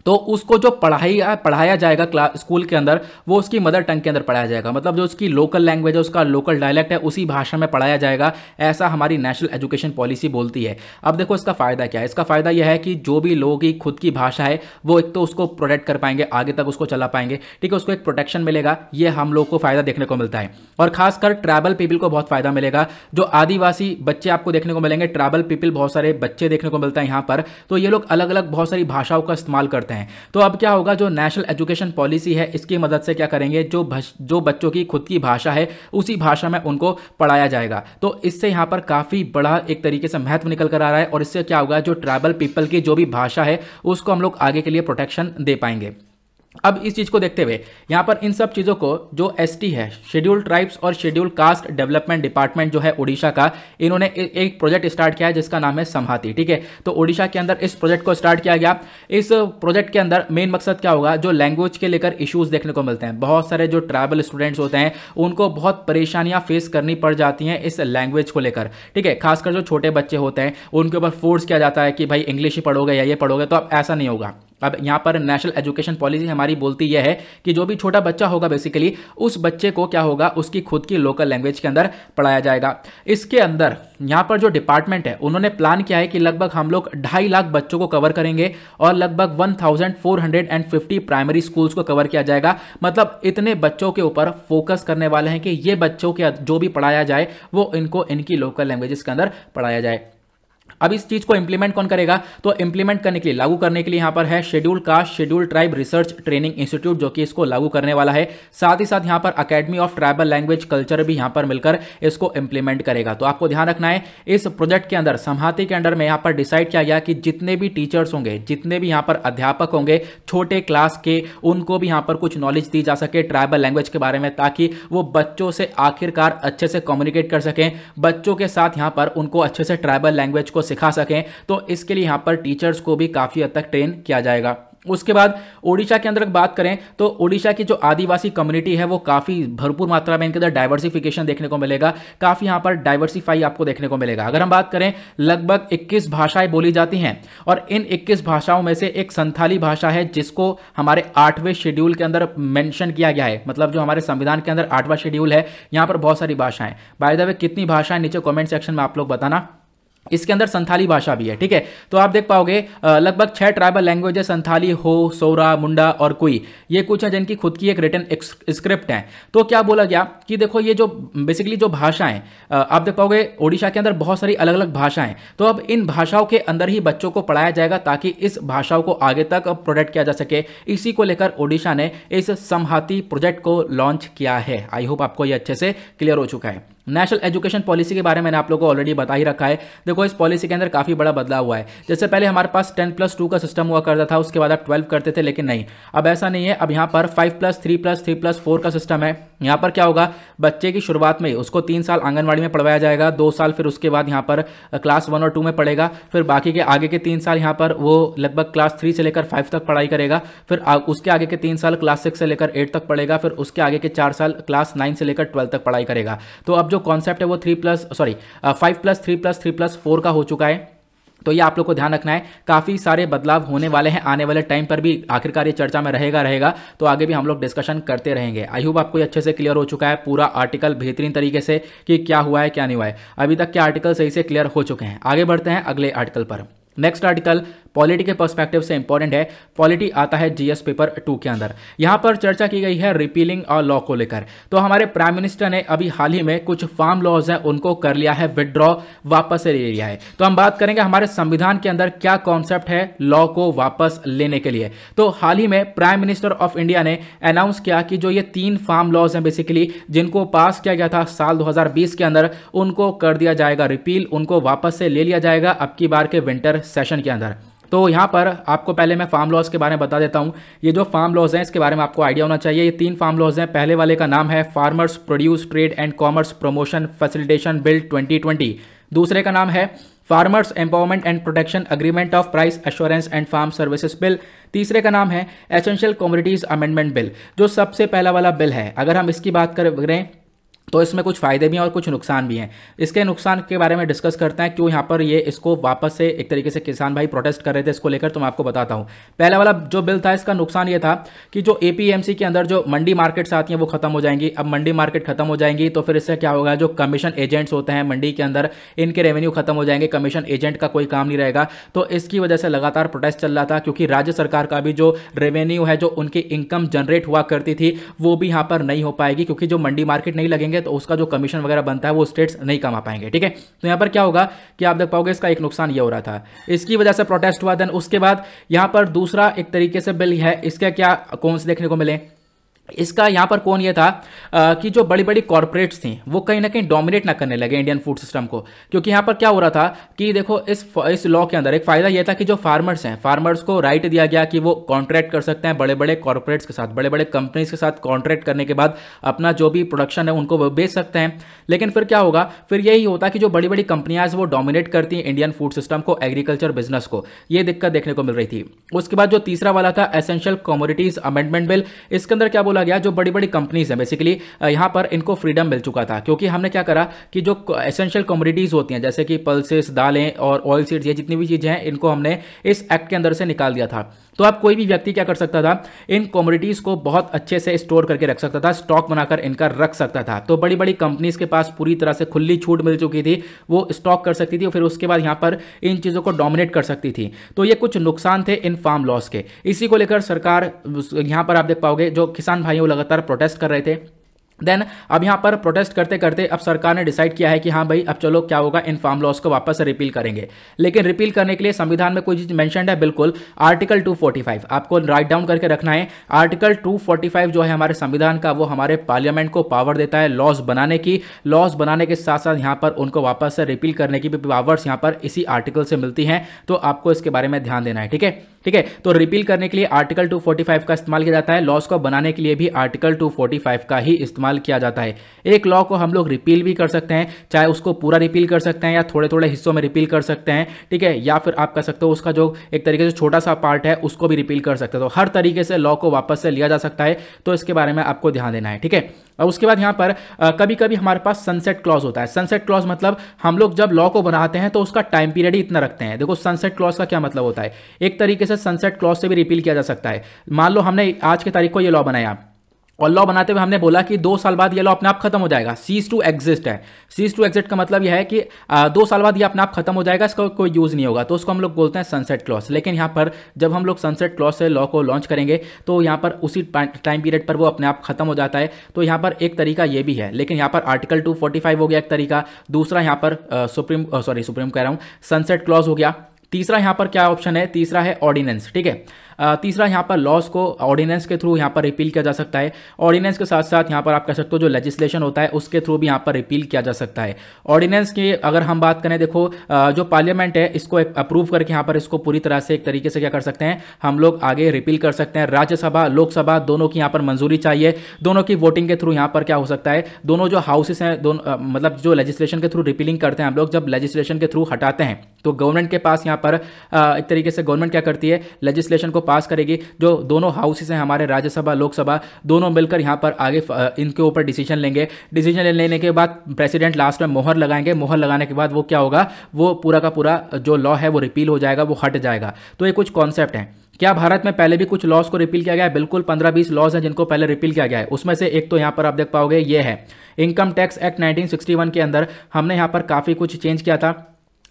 तो उसको जो पढ़ाया जाएगा स्कूल के अंदर वो उसकी मदर टंग के अंदर पढ़ाया जाएगा। मतलब जो उसकी लोकल लैंग्वेज है, उसका लोकल डायलेक्ट है, उसी भाषा में पढ़ाया जाएगा, ऐसा हमारी नेशनल एजुकेशन पॉलिसी बोलती है। अब देखो इसका फ़ायदा क्या है, इसका फ़ायदा यह है कि जो भी लोगों की खुद की भाषा है वो एक तो उसको प्रोटेक्ट कर पाएंगे, आगे तक उसको चला पाएंगे। ठीक है, उसको एक प्रोटेक्शन मिलेगा, ये हम लोग को फ़ायदा देखने को मिलता है। और खासकर ट्राइबल पीपल को बहुत फ़ायदा मिलेगा। जो आदिवासी बच्चे आपको देखने को मिलेंगे, ट्राइबल पीपल बहुत सारे बच्चे देखने को मिलता है यहाँ पर, तो ये लोग अलग अलग बहुत सारी भाषाओं का इस्तेमाल करते हैं। तो अब क्या होगा, जो नेशनल एजुकेशन पॉलिसी है इसकी मदद से क्या करेंगे, जो बच्चों की खुद की भाषा है उसी भाषा में उनको पढ़ाया जाएगा। तो इससे यहां पर काफी बड़ा एक तरीके से महत्व निकल कर आ रहा है। और इससे क्या होगा, जो ट्राइबल पीपल की जो भी भाषा है उसको हम लोग आगे के लिए प्रोटेक्शन दे पाएंगे। अब इस चीज़ को देखते हुए यहाँ पर इन सब चीज़ों को जो एसटी है, शेड्यूल ट्राइब्स और शेड्यूल कास्ट डेवलपमेंट डिपार्टमेंट जो है ओडिशा का, इन्होंने एक प्रोजेक्ट स्टार्ट किया है जिसका नाम है समहाती। ठीक है, तो ओडिशा के अंदर इस प्रोजेक्ट को स्टार्ट किया गया। इस प्रोजेक्ट के अंदर मेन मकसद क्या होगा, जो लैंग्वेज के लेकर इश्यूज देखने को मिलते हैं, बहुत सारे जो ट्राइबल स्टूडेंट्स होते हैं उनको बहुत परेशानियां फेस करनी पड़ जाती हैं इस लैंग्वेज को लेकर। ठीक है, खासकर जो छोटे बच्चे होते हैं उनके ऊपर फोर्स किया जाता है कि भाई इंग्लिश ही पढ़ोगे या ये पढ़ोगे, तो अब ऐसा नहीं होगा। अब यहाँ पर नेशनल एजुकेशन पॉलिसी हमारी बोलती यह है कि जो भी छोटा बच्चा होगा बेसिकली उस बच्चे को क्या होगा, उसकी खुद की लोकल लैंग्वेज के अंदर पढ़ाया जाएगा। इसके अंदर यहाँ पर जो डिपार्टमेंट है उन्होंने प्लान किया है कि लगभग हम लोग 2.5 लाख बच्चों को कवर करेंगे और लगभग 1450 प्राइमरी स्कूल्स को कवर किया जाएगा। मतलब इतने बच्चों के ऊपर फोकस करने वाले हैं कि ये बच्चों के जो भी पढ़ाया जाए वो इनको इनकी लोकल लैंग्वेजेस के अंदर पढ़ाया जाए। अब इस चीज को इंप्लीमेंट कौन करेगा? तो इंप्लीमेंट करने के लिए, लागू करने के लिए यहां पर है schedule caste schedule tribe research training institute, जो कि इसको लागू करने वाला है। साथ ही साथ यहां पर academy of tribal language culture भी यहां पर मिलकर इसको इंप्लीमेंट करेगा। तो आपको ध्यान रखना है, इस प्रोजेक्ट के अंदर समहाती के अंडर में यहां पर डिसाइड किया गया कि जितने भी टीचर्स होंगे, जितने भी यहां पर अध्यापक होंगे छोटे क्लास के, उनको भी यहां पर कुछ नॉलेज दी जा सके ट्राइबल लैंग्वेज के बारे में, ताकि वो बच्चों से आखिरकार अच्छे से कम्युनिकेट कर सकें, बच्चों के साथ यहां पर उनको अच्छे से ट्राइबल लैंग्वेज को सिखा सकें। तो इसके लिए यहां पर टीचर्स को भी काफी हद तक ट्रेन किया जाएगा। उसके बाद ओडिशा के अंदर बात करें तो ओडिशा की जो आदिवासी कम्युनिटी है वो काफ़ी भरपूर मात्रा में इनके अंदर डाइवर्सिफिकेशन देखने को मिलेगा, काफ़ी यहाँ पर डाइवर्सिफाई आपको देखने को मिलेगा। अगर हम बात करें, लगभग 21 भाषाएं बोली जाती हैं और इन 21 भाषाओं में से एक संथाली भाषा है, जिसको हमारे 8वें शेड्यूल के अंदर मेंशन किया गया है। मतलब जो हमारे संविधान के अंदर 8वां शेड्यूल है, यहाँ पर बहुत सारी भाषाएं, बाय द वे कितनी भाषाएं नीचे कॉमेंट सेक्शन में आप लोग बताना। इसके अंदर संथाली भाषा भी है, ठीक है। तो आप देख पाओगे लगभग 6 ट्राइबल लैंग्वेज है, संथाली, हो, सोरा, मुंडा और कुई, ये कुछ है जिनकी खुद की एक रिटन स्क्रिप्ट है। तो क्या बोला गया कि देखो ये जो बेसिकली जो भाषाएं आप देख पाओगे ओडिशा के अंदर बहुत सारी अलग अलग भाषाएं, तो अब इन भाषाओं के अंदर ही बच्चों को पढ़ाया जाएगा ताकि इस भाषाओं को आगे तक प्रोटेक्ट किया जा सके। इसी को लेकर ओडिशा ने इस समहाती प्रोजेक्ट को लॉन्च किया है। आई होप आपको ये अच्छे से क्लियर हो चुका है। नेशनल एजुकेशन पॉलिसी के बारे में मैंने आप लोगों को ऑलरेडी बता ही रखा है। देखो इस पॉलिसी के अंदर काफ़ी बड़ा बदलाव हुआ है। जैसे पहले हमारे पास 10+2 का सिस्टम हुआ करता था, उसके बाद आप 12 करते थे, लेकिन नहीं, अब ऐसा नहीं है। अब यहाँ पर 5+3+3+4 का सिस्टम है। यहाँ पर क्या होगा, बच्चे की शुरुआत में उसको 3 साल आंगनवाड़ी में पढ़वाया जाएगा, 2 साल फिर उसके बाद यहाँ पर क्लास 1 और 2 में पढ़ेगा, फिर बाकी के आगे के 3 साल यहाँ पर वो लगभग क्लास 3 से लेकर 5 तक पढ़ाई करेगा, फिर उसके आगे के 3 साल क्लास 6 से लेकर 8 तक पढ़ेगा, फिर उसके आगे के 4 साल क्लास 9 से लेकर 12 तक पढ़ाई करेगा। तो अब जो कॉन्सेप्ट है वो 5+3+3+4 का हो चुका है। तो ये आप लोग को ध्यान रखना है, काफ़ी सारे बदलाव होने वाले हैं आने वाले टाइम पर भी। आखिरकार ये चर्चा में रहेगा, तो आगे भी हम लोग डिस्कशन करते रहेंगे। आई होप आपको ये अच्छे से क्लियर हो चुका है पूरा आर्टिकल बेहतरीन तरीके से कि क्या हुआ है क्या नहीं हुआ है। अभी तक के आर्टिकल सही से क्लियर हो चुके हैं। आगे बढ़ते हैं अगले आर्टिकल पर। नेक्स्ट आर्टिकल पॉलिटी के पर्सपेक्टिव से इंपॉर्टेंट है। पॉलिटी आता है जीएस पेपर 2 के अंदर। यहां पर चर्चा की गई है रिपीलिंग और लॉ को लेकर। तो हमारे प्राइम मिनिस्टर ने अभी हाल ही में कुछ फार्म लॉज हैं उनको कर लिया है विड्रॉ, वापस से ले लिया है। तो हम बात करेंगे हमारे संविधान के अंदर क्या कॉन्सेप्ट है लॉ को वापस लेने के लिए। तो हाल ही में प्राइम मिनिस्टर ऑफ इंडिया ने अनाउंस किया कि जो ये 3 फार्म लॉज हैं बेसिकली, जिनको पास किया गया था साल 2020 के अंदर, उनको कर दिया जाएगा रिपील, उनको वापस से ले लिया जाएगा अब की बार के विंटर सेशन के अंदर। तो यहाँ पर आपको पहले मैं फार्म लॉज के बारे में बता देता हूँ। ये जो फार्म लॉज हैं इसके बारे में आपको आइडिया होना चाहिए। ये 3 फार्म लॉज हैं। पहले वाले का नाम है farmers produce trade and commerce promotion facilitation bill 2020। दूसरे का नाम है farmers empowerment and protection agreement of price assurance and farm services bill. तीसरे का नाम है एसेंशियल कमोडिटीज अमेंडमेंट बिल, जो सबसे पहला वाला बिल है। अगर हम इसकी बात करें तो इसमें कुछ फ़ायदे भी हैं और कुछ नुकसान भी हैं। इसके नुकसान के बारे में डिस्कस करते हैं, क्यों यहाँ पर ये इसको वापस से एक तरीके से किसान भाई प्रोटेस्ट कर रहे थे इसको लेकर, तो मैं आपको बताता हूँ। पहला वाला जो बिल था इसका नुकसान ये था कि जो एपीएमसी के अंदर जो मंडी मार्केट्स आती हैं वो खत्म हो जाएंगी। अब मंडी मार्केट खत्म हो जाएंगी तो फिर इससे क्या होगा, जो कमीशन एजेंट्स होते हैं मंडी के अंदर, इनके रेवेन्यू खत्म हो जाएंगे, कमीशन एजेंट का कोई काम नहीं रहेगा। तो इसकी वजह से लगातार प्रोटेस्ट चल रहा था, क्योंकि राज्य सरकार का भी जो रेवेन्यू है, जो उनकी इनकम जनरेट हुआ करती थी, वो भी यहाँ पर नहीं हो पाएगी, क्योंकि जो मंडी मार्केट नहीं लगेंगे तो उसका जो कमीशन वगैरह बनता है वो स्टेट्स नहीं कमा पाएंगे। ठीक है, तो यहां पर क्या होगा कि आप देख पाओगे इसका एक नुकसान ये हो रहा था, इसकी वजह से प्रोटेस्ट हुआ। देन उसके बाद यहां पर दूसरा एक तरीके से बिल है, इसका क्या कौन से देखने को मिले, इसका यहाँ पर कौन ये था कि जो बड़ी बड़ी कॉर्पोरेट्स थी वो कहीं ना कहीं डोमिनेट ना करने लगे इंडियन फूड सिस्टम को। क्योंकि यहाँ पर क्या हो रहा था कि देखो इस लॉ के अंदर एक फ़ायदा ये था कि जो फार्मर्स हैं, फार्मर्स को राइट दिया गया कि वो कॉन्ट्रैक्ट कर सकते हैं बड़े बड़े कॉर्पोरेट्स के साथ, बड़े बड़े कंपनीज के साथ कॉन्ट्रैक्ट करने के बाद अपना जो भी प्रोडक्शन है उनको वो बेच सकते हैं। लेकिन फिर क्या होगा, फिर यही होता कि जो बड़ी बड़ी कंपनियां वो डोमिनेट करती हैं इंडियन फूड सिस्टम को, एग्रीकल्चर बिजनेस को, ये दिक्कत देखने को मिल रही थी। उसके बाद जो तीसरा वाला था एसेंशियल कमोडिटीज अमेंडमेंट बिल, इसके अंदर क्या बोला गया, जो बड़ी बड़ी कंपनीज हैं बेसिकली यहां पर इनको फ्रीडम मिल चुका था। क्योंकि हमने क्या करा कि जो एसेंशियल कमोडिटीज होती हैं जैसे कि पल्सेस, दालें और ऑयल सीड्स, ये जितनी भी चीजें हैं इनको हमने इस एक्ट के अंदर से निकाल दिया था। तो अब कोई भी व्यक्ति क्या कर सकता था, इन कमोडिटीज को बहुत अच्छे से स्टोर करके रख सकता था, स्टॉक बनाकर इनका रख सकता था। तो बड़ी बड़ी कंपनीज के पास पूरी तरह से खुली छूट मिल चुकी थी, वो स्टॉक कर सकती थी और फिर उसके बाद यहां पर इन चीजों को डोमिनेट कर सकती थी। तो ये कुछ नुकसान थे इन फार्म लॉस के। इसी को लेकर सरकार, यहां पर आप देख पाओगे जो किसान भाइयों लगातार प्रोटेस्ट कर रहे थे, देन अब यहाँ पर प्रोटेस्ट करते करते अब सरकार ने डिसाइड किया है कि हाँ भाई अब चलो क्या होगा, इन फार्म लॉज को वापस से रिपील करेंगे। लेकिन रिपील करने के लिए संविधान में कोई चीज मेंशन्ड है, बिल्कुल आर्टिकल 245 आपको राइट डाउन करके रखना है। आर्टिकल 245 जो है हमारे संविधान का, वो हमारे पार्लियामेंट को पावर देता है लॉज बनाने की। लॉज बनाने के साथ साथ यहाँ पर उनको वापस से रिपील करने की भी पावर्स यहाँ पर इसी आर्टिकल से मिलती हैं। तो आपको इसके बारे में ध्यान देना है, ठीक है। ठीक है, तो रिपील करने के लिए आर्टिकल 245 का इस्तेमाल किया जाता है, लॉज को बनाने के लिए भी आर्टिकल 245 का ही इस्तेमाल किया जाता है। एक लॉ को हम लोग रिपील भी कर सकते हैं, चाहे उसको पूरा रिपील कर सकते हैं या थोड़े थोड़े हिस्सों में रिपील कर सकते हैं, ठीक है, या फिर आप कर सकते हो उसका जो एक तरीके से छोटा सा पार्ट है उसको भी रिपील कर सकते हो। तो हर तरीके से लॉ को वापस से लिया जा सकता है, तो इसके बारे में आपको ध्यान देना है, ठीक है। और उसके बाद यहाँ पर कभी कभी हमारे पास सनसेट क्लॉज होता है। सनसेट क्लॉज मतलब हम लोग जब लॉ को बनाते हैं तो उसका टाइम पीरियड ही इतना रखते हैं। देखो सनसेट क्लॉज का क्या मतलब होता है, एक तरीके से सनसेट क्लॉज से भी रिपील किया जा सकता है। मान लो हमने आज की तारीख को ये लॉ बनाया और लॉ बनाते हुए हमने बोला कि 2 साल बाद ये लॉ अपने आप खत्म हो जाएगा, सीज टू एग्जिस्ट है। सीज टू एग्जिस्ट का मतलब यह है कि 2 साल बाद ये अपने आप खत्म हो जाएगा, इसका कोई यूज नहीं होगा, तो उसको हम लोग बोलते हैं सनसेट क्लॉज। लेकिन यहाँ पर जब हम लोग सनसेट क्लॉज से लॉ को लॉन्च करेंगे तो यहाँ पर उसी टाइम पीरियड पर वो अपने आप खत्म हो जाता है। तो यहाँ पर एक तरीका ये भी है, लेकिन यहाँ पर आर्टिकल 245 हो गया एक तरीका, दूसरा यहाँ पर सुप्रीम कह रहा हूँ, सनसेट क्लॉज हो गया। तीसरा यहाँ पर क्या ऑप्शन है, तीसरा है ऑर्डिनेंस, ठीक है। तीसरा यहाँ पर लॉज को ऑर्डिनेंस के थ्रू यहाँ पर रिपील किया जा सकता है। ऑर्डिनेंस के साथ साथ यहाँ पर आप कह सकते हो जो लेजिस्लेशन होता है उसके थ्रू भी यहाँ पर रिपील किया जा सकता है। ऑर्डिनेंस की अगर हम बात करें, देखो जो पार्लियामेंट है इसको अप्रूव करके यहाँ पर इसको पूरी तरह से एक तरीके से क्या कर सकते हैं, हम लोग आगे रिपील कर सकते हैं। राज्यसभा लोकसभा दोनों की यहाँ पर मंजूरी चाहिए, दोनों की वोटिंग के थ्रू यहाँ पर क्या हो सकता है, दोनों जो हाउसेस हैं दोनों मतलब जो लेजिस्लेशन के थ्रू रिपीलिंग करते हैं हम लोग, जब लेजिस्लेशन के थ्रू हटाते हैं तो गवर्नमेंट के पास यहाँ पर एक तरीके से गवर्नमेंट क्या करती है, लेजिस्लेशन को पास करेगी। जो दोनों हाउसेस हैं हमारे राज्यसभा लोकसभा दोनों मिलकर यहाँ पर आगे इनके ऊपर डिसीजन लेंगे। डिसीजन लेने के बाद प्रेसिडेंट लास्ट में मोहर लगाएंगे, मोहर लगाने के बाद वो क्या होगा, वो पूरा का पूरा जो लॉ है वो रिपील हो जाएगा, वो हट जाएगा। तो ये कुछ कॉन्सेप्ट हैं। क्या भारत में पहले भी कुछ लॉज को रिपील किया गया है? बिल्कुल 15-20 लॉज हैं जिनको पहले रिपील किया गया है। उसमें से एक तो यहाँ पर आप देख पाओगे ये है इनकम टैक्स एक्ट 1961 के अंदर हमने यहाँ पर काफ़ी कुछ चेंज किया था।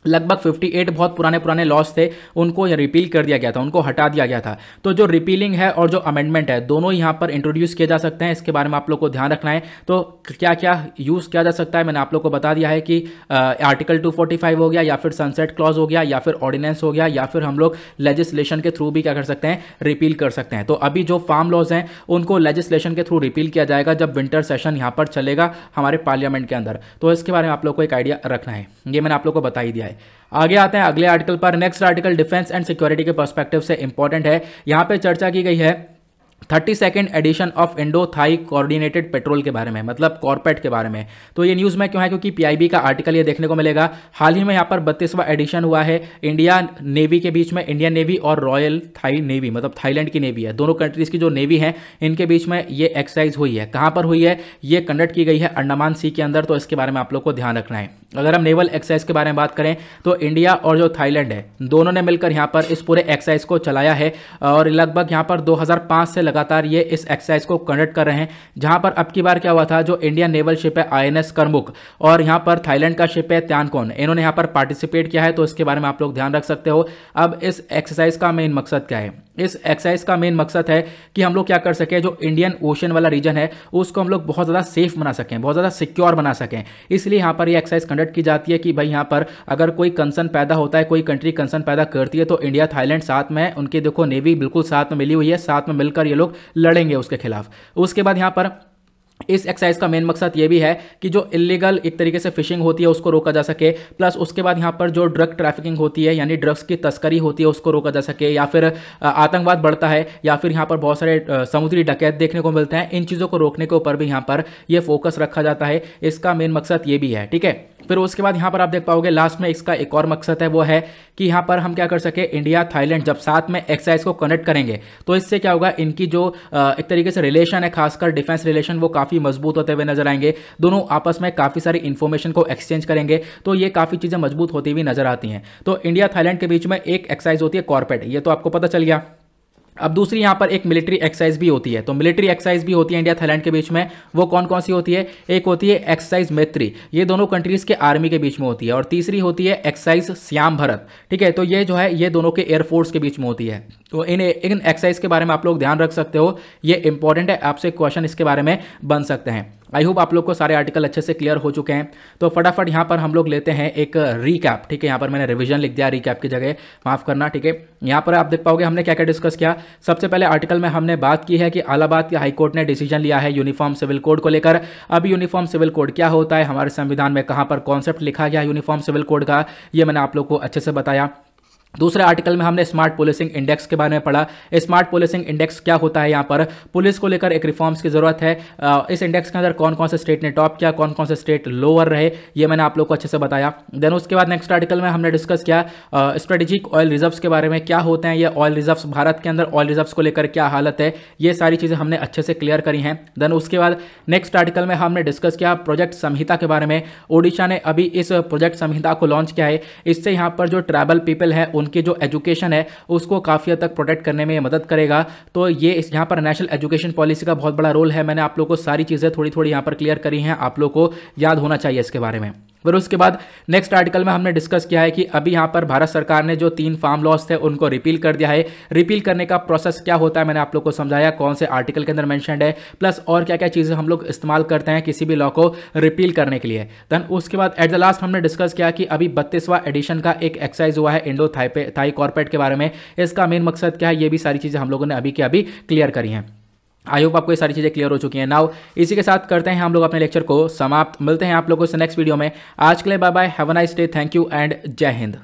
लगभग 58 बहुत पुराने लॉज थे, उनको रिपील कर दिया गया था, उनको हटा दिया गया था। तो जो रिपीलिंग है और जो अमेंडमेंट है दोनों यहाँ पर इंट्रोड्यूस किए जा सकते हैं, इसके बारे में आप लोग को ध्यान रखना है। तो क्या क्या यूज़ किया जा सकता है मैंने आप लोग को बता दिया है कि आर्टिकल 245 हो गया, या फिर सनसेट क्लॉज हो गया, या फिर ऑर्डिनेंस हो गया, या फिर हम लोग लेजिस्लेशन के थ्रू भी क्या कर सकते हैं, रिपील कर सकते हैं। तो अभी जो फार्म लॉज हैं उनको लेजिस्लेशन के थ्रू रिपील किया जाएगा जब विंटर सेशन यहाँ पर चलेगा हमारे पार्लियामेंट के अंदर। तो इसके बारे में आप लोग को एक आइडिया रखना है, ये मैंने आप लोग को बता ही दिया है। आगे आते हैं अगले आर्टिकल पर। Next article defence and security के पर्सपेक्टिव से इंपॉर्टेंट है। यहाँ पे चर्चा की गई है 32nd edition of Indo Thai coordinated patrol के बारे में, मतलब कॉर्पेट के बारे में। तो ये न्यूज़ में क्यों है, क्योंकि पीआईबी का आर्टिकल ये देखने को मिलेगा। हाल ही में यहाँ पर 32वां एडिशन हुआ है इंडिया नेवी के बीच में, इंडियन नेवी और रॉयल थाई नेवी मतलब थाईलैंड की नेवी है, दोनों कंट्रीज़ की जो नेवी है इनके बीच में ये एक्सरसाइज हुई है। कहाँ पर हुई है, ये कंडक्ट की गई है अंडमान सी के अंदर। तो इसके बारे में आप लोग को ध्यान रखना है। अगर हम नेवल एक्सरसाइज के बारे में बात करें तो इंडिया और जो थाईलैंड है दोनों ने मिलकर यहाँ पर इस पूरे एक्सरसाइज को चलाया है, और लगभग यहाँ पर 2005 से लगातार ये इस एक्सरसाइज को कंडक्ट कर रहे हैं। जहां पर अब की बार क्या हुआ था, जो इंडियन नेवल शिप है आईएनएस करमुक और यहां पर थाईलैंड का शिप है त्यानकोन, इन्होंने यहां पर पार्टिसिपेट किया है। तो इसके बारे में आप लोग ध्यान रख सकते हो। अब इस एक्सरसाइज का मेन मकसद क्या है, इस एक्सरसाइज का मेन मकसद है कि हम लोग क्या कर सकें, जो इंडियन ओशन वाला रीजन है उसको हम लोग बहुत ज़्यादा सेफ बना सकें, बहुत ज़्यादा सिक्योर बना सकें। इसलिए यहाँ पर ये एक्सरसाइज कंडक्ट की जाती है कि भाई यहाँ पर अगर कोई कंसर्न पैदा होता है, कोई कंट्री कंसर्न पैदा करती है, तो इंडिया थाईलैंड साथ में, उनकी देखो नेवी बिल्कुल साथ में मिली हुई है, साथ में मिलकर ये लोग लड़ेंगे उसके खिलाफ। उसके बाद यहाँ पर इस एक्सरसाइज का मेन मकसद ये भी है कि जो इलीगल एक तरीके से फिशिंग होती है उसको रोका जा सके, प्लस उसके बाद यहाँ पर जो ड्रग ट्रैफिकिंग होती है यानी ड्रग्स की तस्करी होती है उसको रोका जा सके, या फिर आतंकवाद बढ़ता है, या फिर यहाँ पर बहुत सारे समुद्री डकैत देखने को मिलते हैं, इन चीज़ों को रोकने के ऊपर भी यहाँ पर ये फोकस रखा जाता है। इसका मेन मकसद ये भी है, ठीक है। फिर उसके बाद यहाँ पर आप देख पाओगे लास्ट में इसका एक और मकसद है, वो है कि यहाँ पर हम क्या कर सके, इंडिया थाईलैंड जब साथ में एक्सरसाइज को कनेक्ट करेंगे तो इससे क्या होगा, इनकी जो एक तरीके से रिलेशन है, खासकर डिफेंस रिलेशन, वो काफ़ी मजबूत होते हुए नजर आएंगे। दोनों आपस में काफ़ी सारी इंफॉर्मेशन को एक्सचेंज करेंगे, तो ये काफ़ी चीज़ें मजबूत होती हुई नजर आती हैं। तो इंडिया थाईलैंड के बीच में एक एक्सरसाइज होती है कॉर्पेट, ये तो आपको पता चल गया। अब दूसरी यहाँ पर एक मिलिट्री एक्सरसाइज भी होती है, तो मिलिट्री एक्सरसाइज भी होती है इंडिया थाईलैंड के बीच में। वो कौन कौन सी होती है, एक होती है एक्सरसाइज मैत्री, ये दोनों कंट्रीज के आर्मी के बीच में होती है, और तीसरी होती है एक्सरसाइज श्याम भारत, ठीक है। तो ये जो है ये दोनों के एयरफोर्स के बीच में होती है। तो इन एक्सरसाइज के बारे में आप लोग ध्यान रख सकते हो, ये इंपॉर्टेंट है, आपसे क्वेश्चन इसके बारे में बन सकते हैं। आई होप आप लोग को सारे आर्टिकल अच्छे से क्लियर हो चुके हैं। तो फटाफट यहाँ पर हम लोग लेते हैं एक रीकैप, ठीक है। यहाँ पर मैंने रिवीजन लिख दिया रीकैप की जगह, माफ करना, ठीक है। यहाँ पर आप देख पाओगे हमने क्या क्या डिस्कस किया। सबसे पहले आर्टिकल में हमने बात की है कि इलाहाबाद की हाईकोर्ट ने डिसीजन लिया है यूनिफॉर्म सिविल कोड को लेकर। अब यूनिफॉर्म सिविल कोड क्या होता है, हमारे संविधान में कहाँ पर कॉन्सेप्ट लिखा गया यूनिफॉर्म सिविल कोड का, ये मैंने आप लोग को अच्छे से बताया। दूसरे आर्टिकल में हमने स्मार्ट पुलिसिंग इंडेक्स के बारे में पढ़ा। स्मार्ट पुलिसिंग इंडेक्स क्या होता है, यहाँ पर पुलिस को लेकर एक रिफॉर्म्स की जरूरत है। इस इंडेक्स के अंदर कौन कौन से स्टेट ने टॉप किया, कौन कौन से स्टेट लोअर रहे, ये मैंने आप लोग को अच्छे से बताया। देन उसके बाद नेक्स्ट आर्टिकल में हमने डिस्कस किया स्ट्रेटेजिक ऑयल रिजर्व्स के बारे में, क्या होते हैं ये ऑयल रिजर्व्स, भारत के अंदर ऑयल रिजर्व्स को लेकर क्या हालत है, ये सारी चीज़ें हमने अच्छे से क्लियर करी हैं। देन उसके बाद नेक्स्ट आर्टिकल में हमने डिस्कस किया प्रोजेक्ट संहिता के बारे में। ओडिशा ने अभी इस प्रोजेक्ट संहिता को लॉन्च किया है। इससे यहाँ पर जो ट्राइबल पीपल है उनकी जो एजुकेशन है उसको काफी हद तक प्रोटेक्ट करने में मदद करेगा। तो ये यहाँ पर नेशनल एजुकेशन पॉलिसी का बहुत बड़ा रोल है। मैंने आप लोग को सारी चीजें थोड़ी थोड़ी यहाँ पर क्लियर करी हैं, आप लोग को याद होना चाहिए इसके बारे में। फिर उसके बाद नेक्स्ट आर्टिकल में हमने डिस्कस किया है कि अभी यहाँ पर भारत सरकार ने जो 3 फार्म लॉज थे उनको रिपील कर दिया है। रिपील करने का प्रोसेस क्या होता है मैंने आप लोग को समझाया, कौन से आर्टिकल के अंदर मेंशन्ड है, प्लस और क्या क्या चीज़ें हम लोग इस्तेमाल करते हैं किसी भी लॉ को रिपील करने के लिए। देन उसके बाद एट द लास्ट हमने डिस्कस किया कि अभी 32वां एडिशन का एक एक्सरसाइज हुआ है इंडो थाई कॉर्पोरेट के बारे में। इसका मेन मकसद क्या है, ये भी सारी चीज़ें हम लोगों ने अभी के अभी क्लियर करी हैं। आई होप आपको ये सारी चीज़ें क्लियर हो चुकी हैं। नाउ इसी के साथ करते हैं हम लोग अपने लेक्चर को समाप्त। मिलते हैं आप लोगों से नेक्स्ट वीडियो में। आज के लिए bye bye, have a nice day, thank you and जय हिंद।